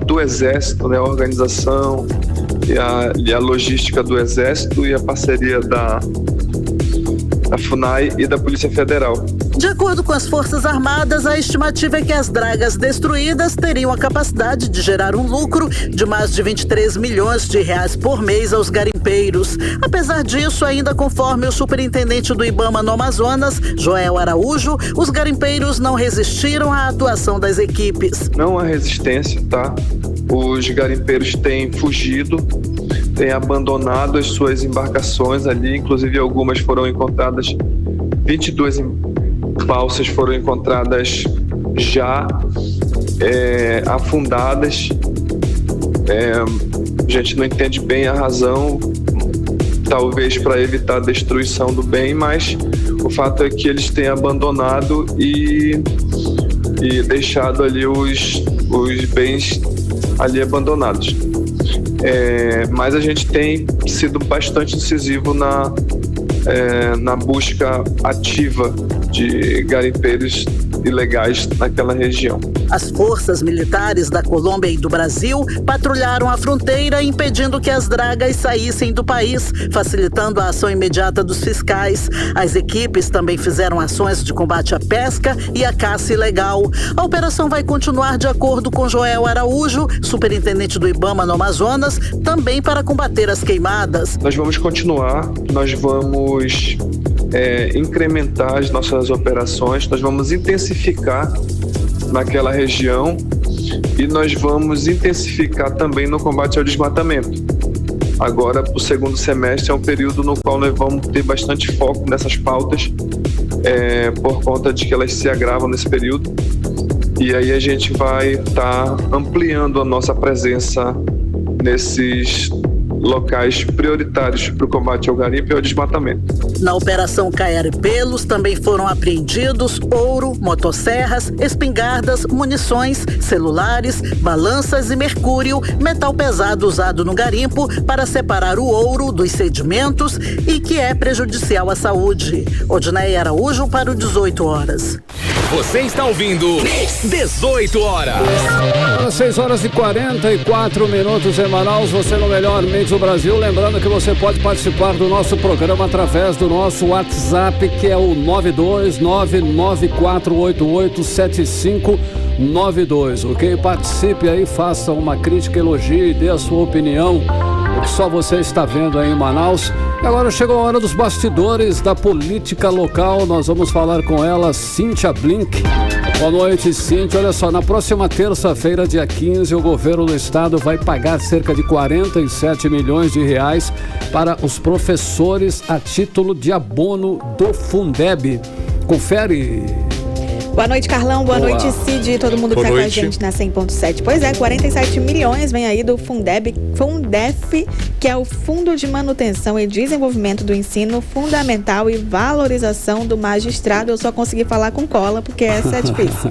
do Exército, né, a organização e a logística do Exército e a parceria da FUNAI e da Polícia Federal. De acordo com as Forças Armadas, a estimativa é que as dragas destruídas teriam a capacidade de gerar um lucro de mais de 23 milhões de reais por mês aos garimpeiros. Apesar disso, ainda conforme o superintendente do IBAMA no Amazonas, Joel Araújo, os garimpeiros não resistiram à atuação das equipes. Não há resistência, tá? Os garimpeiros têm fugido, têm abandonado as suas embarcações ali, inclusive algumas foram encontradas, 22 balsas foram encontradas já afundadas. A gente não entende bem a razão, talvez para evitar a destruição do bem, mas o fato é que eles têm abandonado e deixado ali os bens ali abandonados. Mas a gente tem sido bastante decisivo na busca ativa de garimpeiros ilegais naquela região. As forças militares da Colômbia e do Brasil patrulharam a fronteira, impedindo que as dragas saíssem do país, facilitando a ação imediata dos fiscais. As equipes também fizeram ações de combate à pesca e à caça ilegal. A operação vai continuar de acordo com Joel Araújo, superintendente do IBAMA no Amazonas, também para combater as queimadas. Nós vamos continuar, nós vamos incrementar as nossas operações, nós vamos intensificar naquela região e nós vamos intensificar também no combate ao desmatamento. Agora, para o segundo semestre, é um período no qual nós vamos ter bastante foco nessas pautas, por conta de que elas se agravam nesse período. E aí a gente vai estar ampliando a nossa presença nesses locais prioritários para o combate ao garimpo e ao desmatamento. Na Operação Caiara e Pelos também foram apreendidos ouro, motosserras, espingardas, munições, celulares, balanças e mercúrio, metal pesado usado no garimpo para separar o ouro dos sedimentos e que é prejudicial à saúde. Odinei Araújo para o 18 horas. Você está ouvindo 18 horas. 6 horas e 44 minutos em Manaus, você no melhor Mix do Brasil. Lembrando que você pode participar do nosso programa através do nosso WhatsApp, que é o 92994887592, ok? Participe aí, faça uma crítica, elogie e dê a sua opinião, o que só você está vendo aí em Manaus. E agora chegou a hora dos bastidores da política local. Nós vamos falar com ela, Cíntia Blink. Boa noite, Cíntia. Olha só, na próxima terça-feira, dia 15, o governo do estado vai pagar cerca de 47 milhões de reais para os professores a título de abono do Fundeb. Confere. Boa noite, Carlão. Boa noite, Cid. Todo mundo que está com a gente na 100.7. Pois é, 47 milhões vem aí do Fundeb, que é o Fundo de Manutenção e Desenvolvimento do Ensino Fundamental e Valorização do Magistrado. Eu só consegui falar com cola, porque essa é difícil.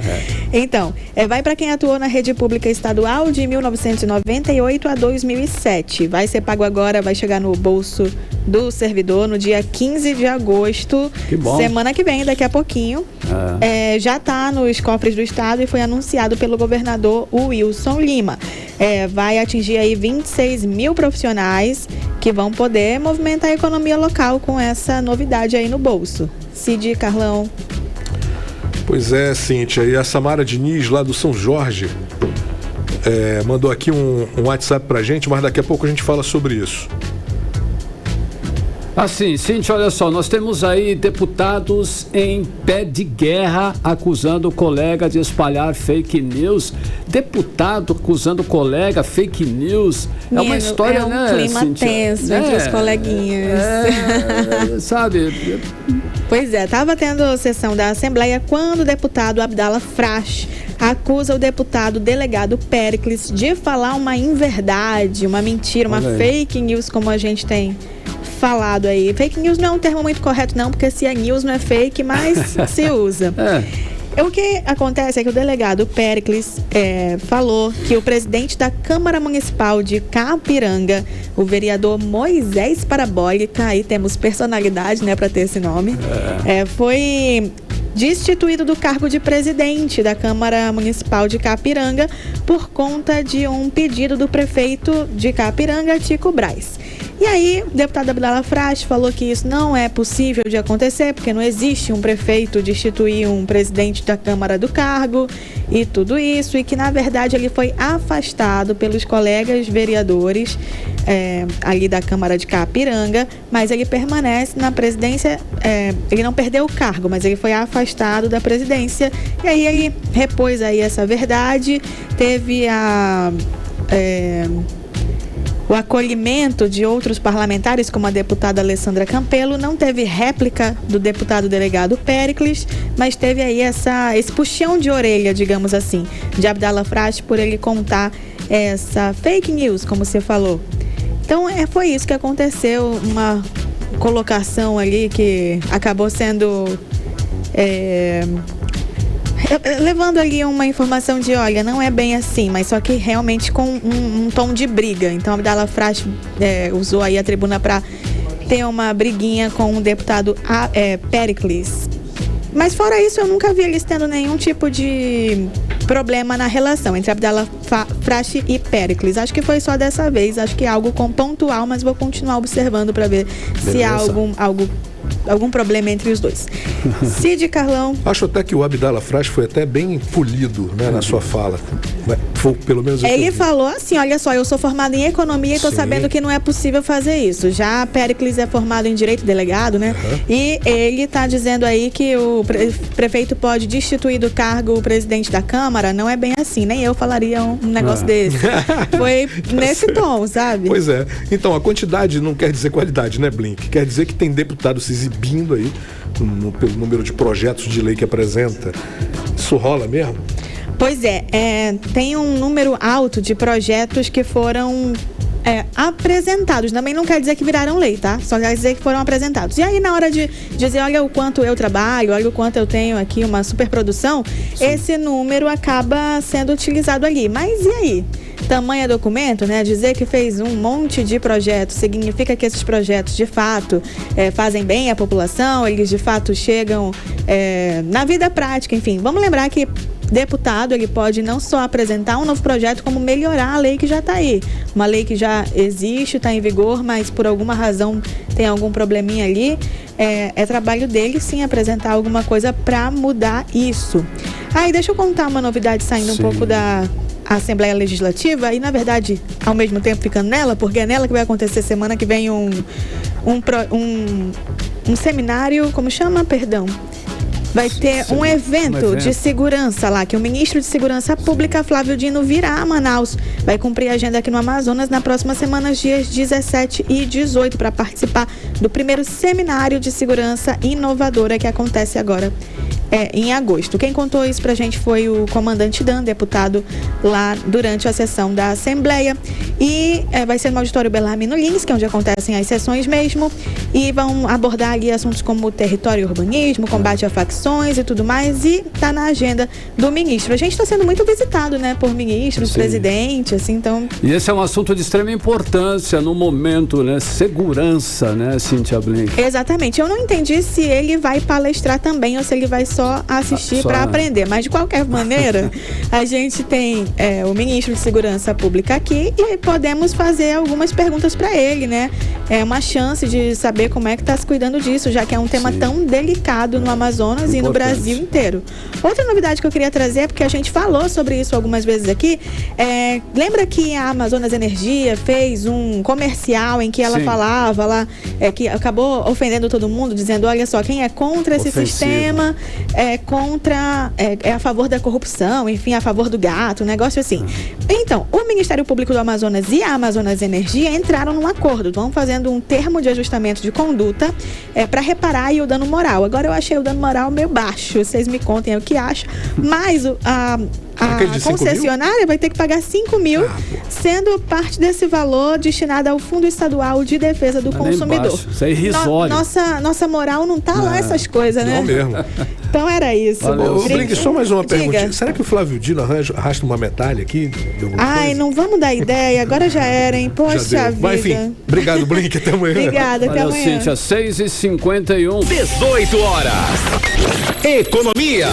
Então, vai para quem atuou na rede pública estadual de 1998 a 2007. Vai ser pago agora, vai chegar no bolso do servidor no dia 15 de agosto. Que bom. Semana que vem, daqui a pouquinho. Já está nos cofres do estado e foi anunciado pelo governador Wilson Lima. Vai atingir aí 26 mil profissionais que vão poder movimentar a economia local com essa novidade aí no bolso. Cid, Carlão. Pois é, Cíntia. E a Samara Diniz, lá do São Jorge, mandou aqui um WhatsApp pra gente, mas daqui a pouco a gente fala sobre isso. Assim, Cíntia, olha só, nós temos aí deputados em pé de guerra acusando o colega de espalhar fake news. Deputado acusando o colega, fake news. É uma história, né, um clima Cíntia? tenso entre os coleguinhas. Sabe? Pois é, estava tendo sessão da Assembleia quando o deputado Abdala Frasch acusa o deputado delegado Péricles de falar uma inverdade, uma mentira, uma fake news, como a gente tem falado aí. Fake news não é um termo muito correto não, porque se é news não é fake, mas se usa. O que acontece é que o delegado Péricles falou que o presidente da Câmara Municipal de Capiranga, o vereador Moisés Parabólica, aí temos personalidade, né, para ter esse nome, foi destituído do cargo de presidente da Câmara Municipal de Capiranga por conta de um pedido do prefeito de Capiranga, Tico Braz. E aí, o deputado Abdala Frache falou que isso não é possível de acontecer, porque não existe um prefeito destituir um presidente da Câmara do cargo e tudo isso, e que, na verdade, ele foi afastado pelos colegas vereadores ali da Câmara de Capiranga, mas ele permanece na presidência, ele não perdeu o cargo, mas ele foi afastado da presidência, e aí ele repôs aí essa verdade, teve o acolhimento de outros parlamentares, como a deputada Alessandra Campelo, não teve réplica do deputado delegado Péricles, mas teve aí esse puxão de orelha, digamos assim, de Abdala Frache por ele contar essa fake news, como você falou. Então, foi isso que aconteceu, uma colocação ali que acabou sendo levando ali uma informação de, olha, não é bem assim, mas só que realmente com um tom de briga. Então, Abdala Frache usou aí a tribuna para ter uma briguinha com o deputado Péricles. Mas fora isso, eu nunca vi eles tendo nenhum tipo de problema na relação entre Abdala Frache e Péricles. Acho que foi só dessa vez, acho que é algo pontual, mas vou continuar observando para ver se há algum problema entre os dois. Cid, Carlão. Acho até que o Abdala Frache foi até bem polido, né, na sua fala. Foi, pelo menos ele falou assim, olha só, eu sou formado em economia e estou sabendo que não é possível fazer isso. Já Péricles é formado em direito, delegado, né? E ele está dizendo aí que o prefeito pode destituir do cargo o presidente da Câmara. Não é bem assim, nem eu falaria um negócio desse. Foi nesse tom, sabe? Pois é. Então, a quantidade não quer dizer qualidade, né, Blink? Quer dizer que tem deputado se exibindo aí pelo número de projetos de lei que apresenta. Isso rola mesmo? Pois tem um número alto de projetos que foram apresentados. Também não quer dizer que viraram lei, tá? Só quer dizer que foram apresentados. E aí, na hora de dizer, olha o quanto eu trabalho, olha o quanto eu tenho aqui, uma superprodução, esse número acaba sendo utilizado ali. Mas e aí? Tamanho documento, né? Dizer que fez um monte de projetos significa que esses projetos, de fato, fazem bem à população, eles, de fato, chegam na vida prática, enfim. Vamos lembrar que deputado, ele pode não só apresentar um novo projeto, como melhorar a lei que já está aí. Uma lei que já existe, está em vigor, mas por alguma razão tem algum probleminha ali. É trabalho dele, sim, apresentar alguma coisa para mudar isso. E deixa eu contar uma novidade saindo um pouco da Assembleia Legislativa e, na verdade, ao mesmo tempo ficando nela, porque é nela que vai acontecer semana que vem um seminário, como chama? Perdão. Vai ter um evento de segurança lá, que o ministro de Segurança Pública, Flávio Dino, virá a Manaus. Vai cumprir a agenda aqui no Amazonas na próxima semana, dias 17 e 18, para participar do primeiro seminário de segurança inovadora que acontece agora em agosto. Quem contou isso pra gente foi o comandante Dan, deputado lá durante a sessão da Assembleia. E vai ser no auditório Bellarmino Lins, que é onde acontecem as sessões mesmo, e vão abordar ali assuntos como território e urbanismo, combate a facções e tudo mais, e tá na agenda do ministro. A gente está sendo muito visitado, né, por ministros, presidente, assim, então... E esse é um assunto de extrema importância no momento, né, segurança, né, Cíntia Blink? Exatamente. Eu não entendi se ele vai palestrar também ou se ele vai só assistir para aprender, mas de qualquer maneira, a gente tem o ministro de Segurança Pública aqui e podemos fazer algumas perguntas para ele, né? É uma chance de saber como é que está se cuidando disso, já que é um tema tão delicado no Amazonas e no Brasil inteiro. Outra novidade que eu queria trazer, porque a gente falou sobre isso algumas vezes aqui, lembra que a Amazonas Energia fez um comercial em que ela falava lá, que acabou ofendendo todo mundo, dizendo, olha só, quem é contra esse sistema é a favor da corrupção, enfim, a favor do gato, um negócio assim. Então, o Ministério Público do Amazonas e a Amazonas Energia entraram num acordo, vão fazendo um termo de ajustamento de conduta para reparar aí o dano moral. Agora eu achei o dano moral meio baixo, vocês me contem o que acham, mas a A concessionária vai ter que pagar 5 mil, sendo parte desse valor destinado ao Fundo Estadual de Defesa do Consumidor. Isso é irrisório. Nossa moral não tá lá essas coisas, né? Não mesmo. Então era isso. Blink, só mais uma pergunta. Será que o Flávio Dino arrasta uma medalha aqui? Ai, não vamos dar ideia. Agora já era, hein? Poxa vida. Mas enfim, obrigado, Blink. Até amanhã. Obrigada, até amanhã. Cíntia, 6h51. 18 horas. Economia.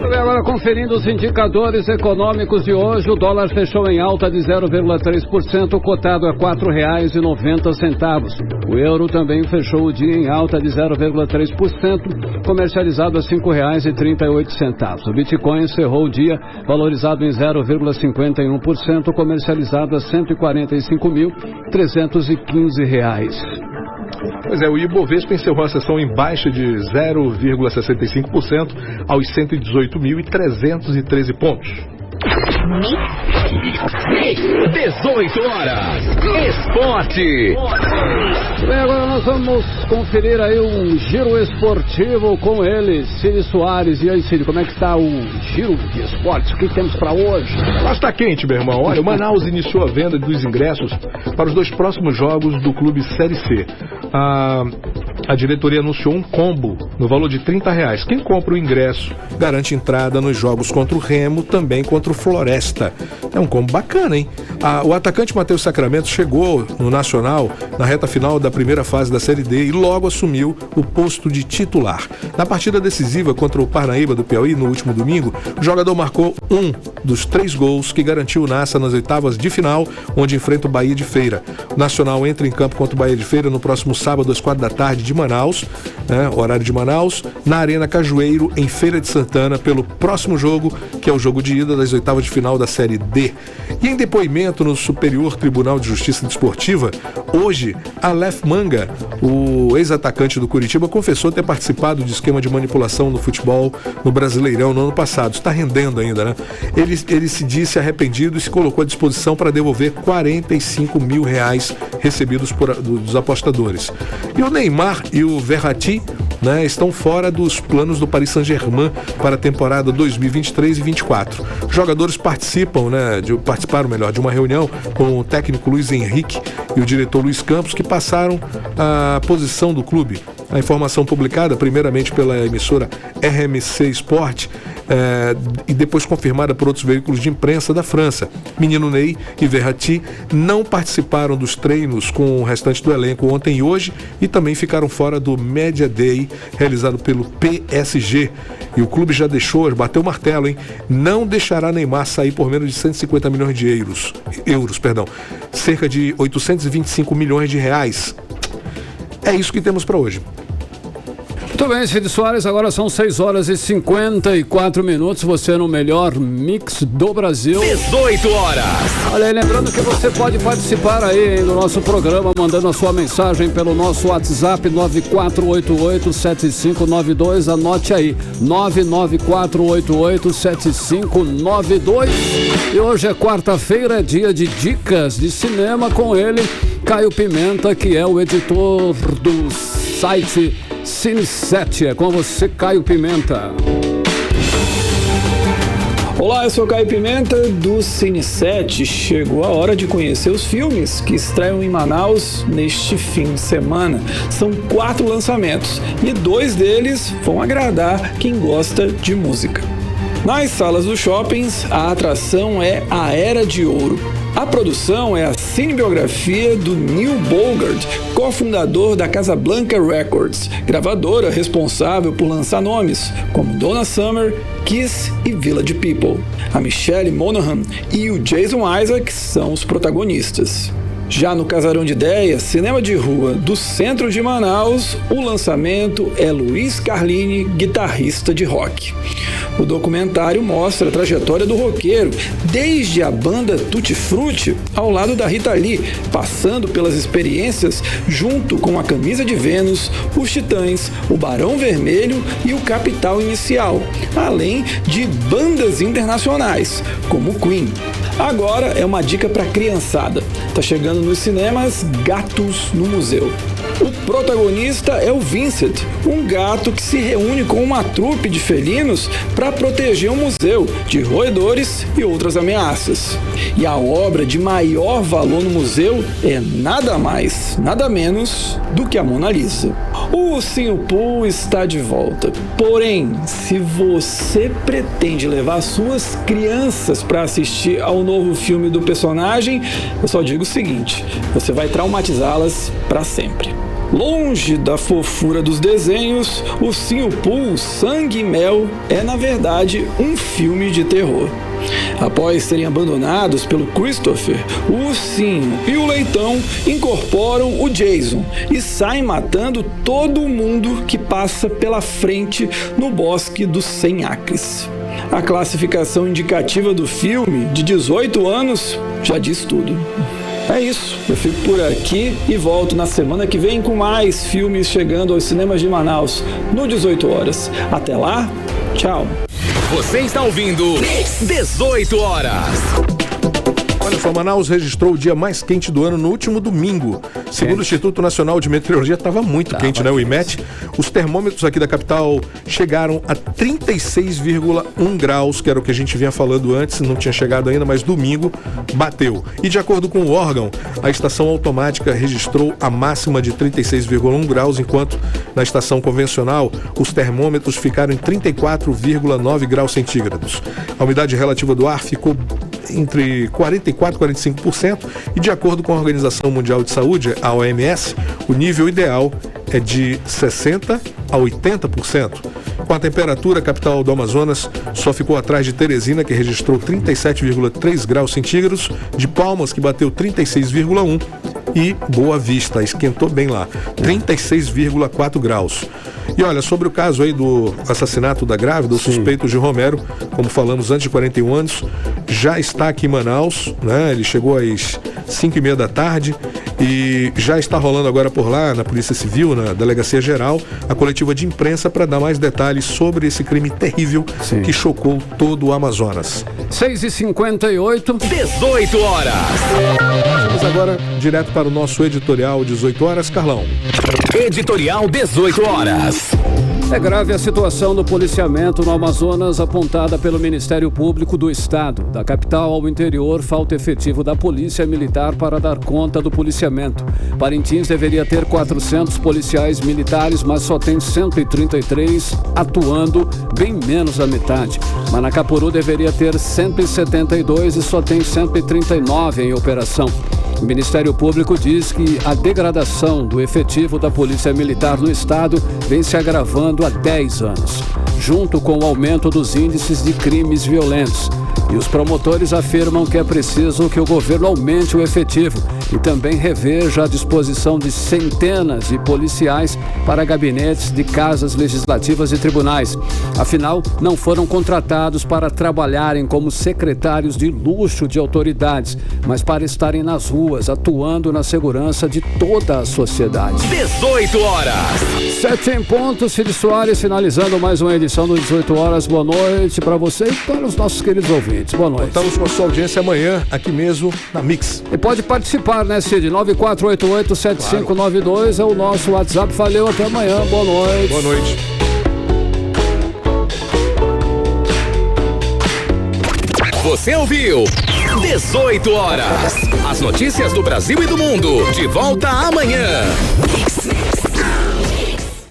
Agora conferindo os indicadores econômicos de hoje, o dólar fechou em alta de 0,3%, cotado a R$ 4,90. O euro também fechou o dia em alta de 0,3%, comercializado a R$ 5,38. O Bitcoin encerrou o dia valorizado em 0,51%, comercializado a R$ 145.315. Pois é, o Ibovespa encerrou a sessão em baixa de 0,65% aos 118.313 pontos. 18 horas. Esporte. Bem, agora nós vamos conferir aí um giro esportivo com ele, Cid Soares. E aí, Cid, como é que está o giro de esportes? O que temos para hoje? Mas está quente, meu irmão. Olha, o Manaus iniciou a venda dos ingressos para os 2 próximos jogos do clube Série C. A diretoria anunciou um combo no valor de R$30. Quem compra o ingresso garante entrada nos jogos contra o Remo, também contra o Floresta. É um combo bacana, hein? O atacante Matheus Sacramento chegou no Nacional na reta final da primeira fase da Série D e logo assumiu o posto de titular. Na partida decisiva contra o Parnaíba do Piauí no último domingo, o jogador marcou um dos 3 gols que garantiu o Nassa nas oitavas de final, onde enfrenta o Bahia de Feira. O Nacional entra em campo contra o Bahia de Feira no próximo sábado às 4h de Manaus, horário de Manaus, na Arena Cajueiro, em Feira de Santana, pelo próximo jogo, que é o jogo de ida das oitavas de final da Série D. E em depoimento no Superior Tribunal de Justiça Desportiva, hoje, Aleph Manga, o ex-atacante do Curitiba, confessou ter participado de esquema de manipulação no futebol no Brasileirão no ano passado. Está rendendo ainda, né? Ele se disse arrependido e se colocou à disposição para devolver R$45 mil recebidos dos apostadores. E o Neymar e o Verratti, estão fora dos planos do Paris Saint-Germain para a temporada 2023 e 2024. Os jogadores participaram de uma reunião com o técnico Luiz Henrique e o diretor Luiz Campos, que passaram a posição do clube. A informação publicada primeiramente pela emissora RMC Sport e depois confirmada por outros veículos de imprensa da França. Menino Ney e Verratti não participaram dos treinos com o restante do elenco ontem e hoje e também ficaram fora do Media Day realizado pelo PSG. E o clube já bateu o martelo, hein? Não deixará Neymar sair por menos de 150 milhões de euros, cerca de 825 milhões de reais. É isso que temos para hoje. Muito bem, Cid Soares, agora são 6h54, você no melhor mix do Brasil. 18 horas. Olha aí, lembrando que você pode participar aí do nosso programa, mandando a sua mensagem pelo nosso WhatsApp 9488-7592, anote aí, 99488-7592. E hoje é quarta-feira, é dia de dicas de cinema com ele, Caio Pimenta, que é o editor do site Cine7. É com você, Caio Pimenta. Olá, eu sou Caio Pimenta do Cine7. Chegou a hora de conhecer os filmes que estreiam em Manaus neste fim de semana. São 4 lançamentos e 2 deles vão agradar quem gosta de música. Nas salas dos shoppings, a atração é A Era de Ouro. A produção é a cinebiografia do Neil Bogart, cofundador da Casablanca Records, gravadora responsável por lançar nomes como Donna Summer, Kiss e Village People. A Michelle Monaghan e o Jason Isaacs são os protagonistas. Já no Casarão de Ideias, cinema de rua do centro de Manaus, o lançamento é Luiz Carlini, guitarrista de rock. O documentário mostra a trajetória do roqueiro, desde a banda Tutti Frutti ao lado da Rita Lee, passando pelas experiências junto com a Camisa de Vênus, os Titãs, o Barão Vermelho e o Capital Inicial, além de bandas internacionais, como o Queen. Agora é uma dica para criançada. Tá chegando nos cinemas Gatos no Museu. O protagonista é o Vincent, um gato que se reúne com uma trupe de felinos para proteger um museu de roedores e outras ameaças. E a obra de maior valor no museu é nada mais, nada menos do que a Mona Lisa. O Ursinho Pooh está de volta. Porém, se você pretende levar suas crianças para assistir ao novo filme do personagem, eu só digo o seguinte: você vai traumatizá-las para sempre. Longe da fofura dos desenhos, Ursinho Pooh Sangue e Mel é, na verdade, um filme de terror. Após serem abandonados pelo Christopher, o ursinho e o leitão incorporam o Jason e saem matando todo mundo que passa pela frente no Bosque dos 100 Acres. A classificação indicativa do filme, de 18 anos, já diz tudo. É isso, eu fico por aqui e volto na semana que vem com mais filmes chegando aos cinemas de Manaus, no 18 horas. Até lá, tchau! Você está ouvindo 18 horas. Olha só, Manaus registrou o dia mais quente do ano no último domingo. Segundo o Instituto Nacional de Meteorologia, estava muito quente, né? O IMET. Os termômetros aqui da capital chegaram a 36,1 graus, que era o que a gente vinha falando antes, não tinha chegado ainda, mas domingo bateu. E de acordo com o órgão, a estação automática registrou a máxima de 36,1 graus, enquanto na estação convencional os termômetros ficaram em 34,9 graus centígrados. A umidade relativa do ar ficou entre 44% e 45%, e de acordo com a Organização Mundial de Saúde, a OMS, o nível ideal é de 60% a 80%. Com a temperatura, a capital do Amazonas só ficou atrás de Teresina, que registrou 37,3 graus centígrados, de Palmas, que bateu 36,1, e Boa Vista, esquentou bem lá, 36,4 graus. E olha, sobre o caso aí do assassinato da grávida, o suspeito de Romero, como falamos, antes de 41 anos, já está aqui em Manaus, né? Ele chegou às 5h30 da tarde e já está rolando agora por lá, na Polícia Civil, na Delegacia Geral, a coletiva de imprensa para dar mais detalhes sobre esse crime terrível que chocou todo o Amazonas. 6h58, 18 horas. Vamos agora direto para o nosso editorial 18 horas, Carlão. Editorial 18 horas. É grave a situação do policiamento no Amazonas, apontada pelo Ministério Público do Estado. Da capital ao interior, falta efetivo da Polícia Militar para dar conta do policiamento. Parintins deveria ter 400 policiais militares, mas só tem 133 atuando, bem menos da metade. Manacapuru deveria ter 172 e só tem 139 em operação. O Ministério Público diz que a degradação do efetivo da Polícia Militar no Estado vem se agravando há 10 anos, junto com o aumento dos índices de crimes violentos. E os promotores afirmam que é preciso que o governo aumente o efetivo e também reveja a disposição de centenas de policiais para gabinetes de casas legislativas e tribunais. Afinal, não foram contratados para trabalharem como secretários de luxo de autoridades, mas para estarem nas ruas, atuando na segurança de toda a sociedade. 18 horas. 7 em ponto, Cid Soares, finalizando mais uma edição do 18 horas. Boa noite para você e para os nossos queridos ouvintes. Boa noite. Estamos com a sua audiência amanhã, aqui mesmo, na Mix. E pode participar, né, Cid? 9488-7592 é o nosso WhatsApp. Valeu, até amanhã. Boa noite. Boa noite. Você ouviu 18 horas. As notícias do Brasil e do mundo. De volta amanhã.